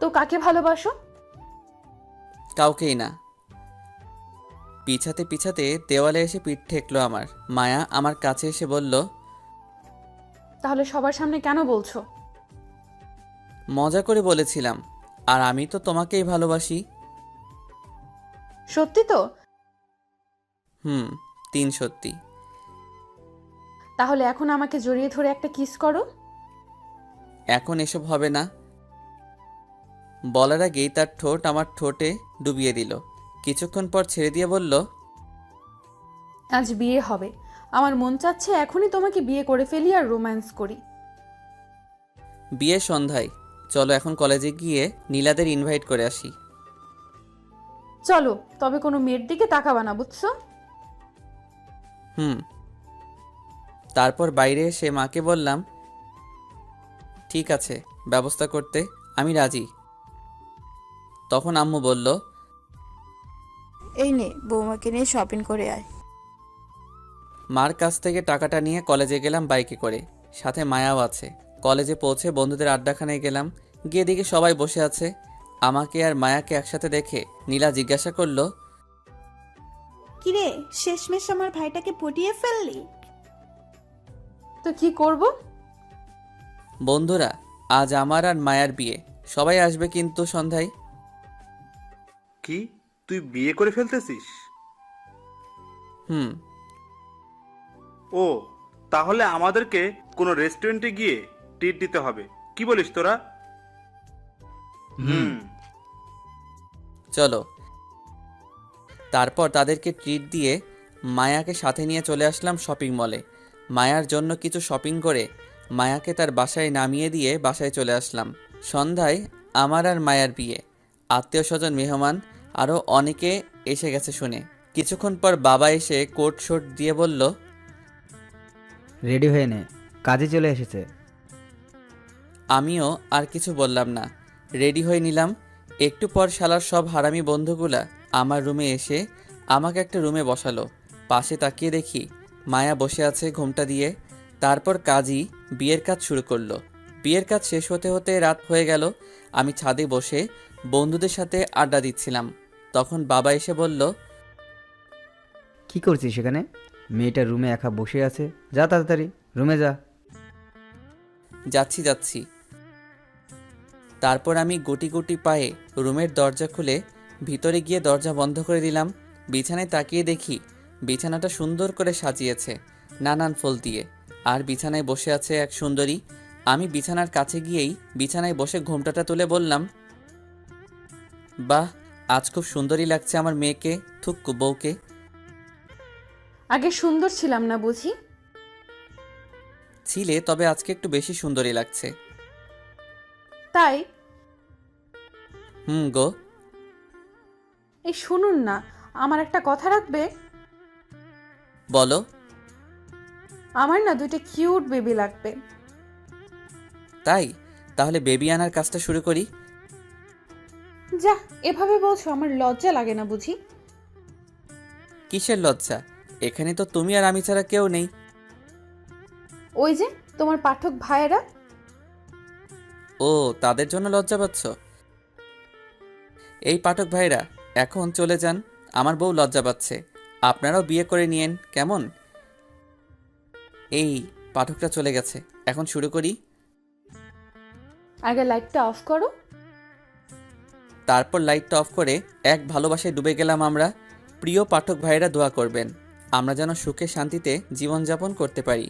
তো কাকে ভালোবাসো? কাউকেই না। পিছাতে পিছাতে দেওয়ালে এসে পিঠ ঠেকলো আমার। মায়া আমার কাছে এসে বলল, তাহলে সবার সামনে কেন বলছো? মজা করে বলেছিলাম। আর আমি তো তোমাকেই ভালোবাসি। সত্যি তো? 3 সত্যি। তাহলে এখন আমাকে জড়িয়ে ধরে একটা কিস করো। এখন এসব হবে না। বলার আগেই তার ঠোঁট আমার ঠোঁটে ডুবিয়ে দিল। কিছুক্ষণ পর ছেড়ে দিয়ে বলল, আজ বিয়ে হবে। আমার মন চাচ্ছে এখনই তোমাকে বিয়ে করে ফেলি আর রোম্যান্স করি। বিয়ে সন্ধ্যায়। চলো এখন কলেজে গিয়ে নীলাদের ইনভাইট করে আসি। চলো, তবে কোনো মেয়ের দিকে তাকাবা না, বুঝছো? তারপর বাইরে এসে মাকে বললাম, ঠিক আছে, ব্যবস্থা করতে আমি রাজি। তখন আম্মু বলল, এই নে, বৌমাকে নিয়ে শপিং করে আয়। মার কাছ থেকে টাকাটা নিয়ে কলেজে গেলাম বাইকে করে। সাথে মায়াও আছে। কলেজে পৌঁছে বন্ধুদের আড্ডাখানায় গেলাম। গিয়ে দেখি সবাই বসে আছে। আমাকে আর মায়াকে একসাথে দেখে নীলা জিজ্ঞাসা করলো, কিরে, শেষমেশ আমার ভাইটাকে পটিয়ে ফেললি? তো কি করব? বন্ধুরা, আজ আমার আর মায়ার বিয়ে। সবাই আসবে কিন্তু সন্ধ্যায়। কি, তুই বিয়ে করে ফেলতেছিস? ও, তাহলে আমাদেরকে কোনো রেস্টুরেন্টে গিয়ে ট্রিট দিতে হবে। কি বলিস তোরা? চলো। তারপর তাদেরকে ট্রিট দিয়ে মায়াকে সাথে নিয়ে চলে আসলাম শপিং মলে। মায়ার জন্য কিছু শপিং করে মায়াকে তার বাসায় নামিয়ে দিয়ে বাসায় চলে আসলাম। সন্ধ্যায় আমার আর মায়ার বিয়ে। আত্মীয় স্বজন মেহমান আরও অনেকে এসে গেছে শুনে। কিছুক্ষণ পর বাবা এসে কোট শোট দিয়ে বলল, রেডি হয়ে নে, কাজে চলে এসেছে। আমিও আর কিছু বললাম না, রেডি হয়ে নিলাম। একটু পর শালার সব হারামি বন্ধুগুলা আমার রুমে এসে আমাকে একটা রুমে বসালো। পাশে তাকিয়ে দেখি মায়া বসে আছে ঘোমটা দিয়ে। তারপর কাজী বিয়ের কাজ শুরু করলো। বিয়ের কাজ শেষ হতে হতে রাত হয়ে গেল। আমি ছাদে বসে বন্ধুদের সাথে আড্ডা দিচ্ছিলাম। তখন বাবা এসে বলল, কি করছিস সেখানে? মেয়েটা রুমে একা বসে আছে, যা তাড়াতাড়ি রুমে যা। যাচ্ছি। তারপর আমি গুটি গুটি পায়ে রুমের দরজা খুলে ভিতরে গিয়ে দরজা বন্ধ করে দিলাম। বিছানায় তাকিয়ে দেখি বিছানাটা সুন্দর করে সাজিয়েছে নানান ফুল দিয়ে, আর বিছানায় বসে আছে এক সুন্দরী। আমি বিছানার কাছে গিয়েই বিছানায় বসে ঘোমটাটা তুলে বললাম, বাহ, আজ খুব সুন্দরী লাগছে আমার মেয়েকে, থুক্কু বউকে। আগে সুন্দর ছিলাম না বুঝি? ছিলে, তবে আজকে একটু বেশি সুন্দরী লাগছে। তাই? গো। এই শুনুন না, আমার একটা কথা রাখবে? বলো। আমার না 2টা কিউট বেবি লাগবে। তাই? তাহলে বেবি আনার কাজটা শুরু করি। যা, এভাবে বলছো, আমার লজ্জা লাগে না বুঝি? কিসের লজ্জা? এখানে তো তুমি আর আমি ছাড়া কেউ নেই। ওই যে তোমার পাঠক ভাইয়েরা। ও, তাদের জন্য লজ্জা পাচ্ছ? এই পাঠক ভাইরা এখন চলে যান, আমার বউ লজ্জা পাচ্ছে। আপনারাও বিয়ে করে নিয়েন, কেমন? এই পাঠকটা চলে গেছে, এখন শুরু করি। আগে লাইটটা অফ করো। তারপর লাইটটা অফ করে এক ভালোবাসায় ডুবে গেলাম আমরা। প্রিয় পাঠক ভাইরা দোয়া করবেন আমরা যেন সুখে শান্তিতে জীবনযাপন করতে পারি।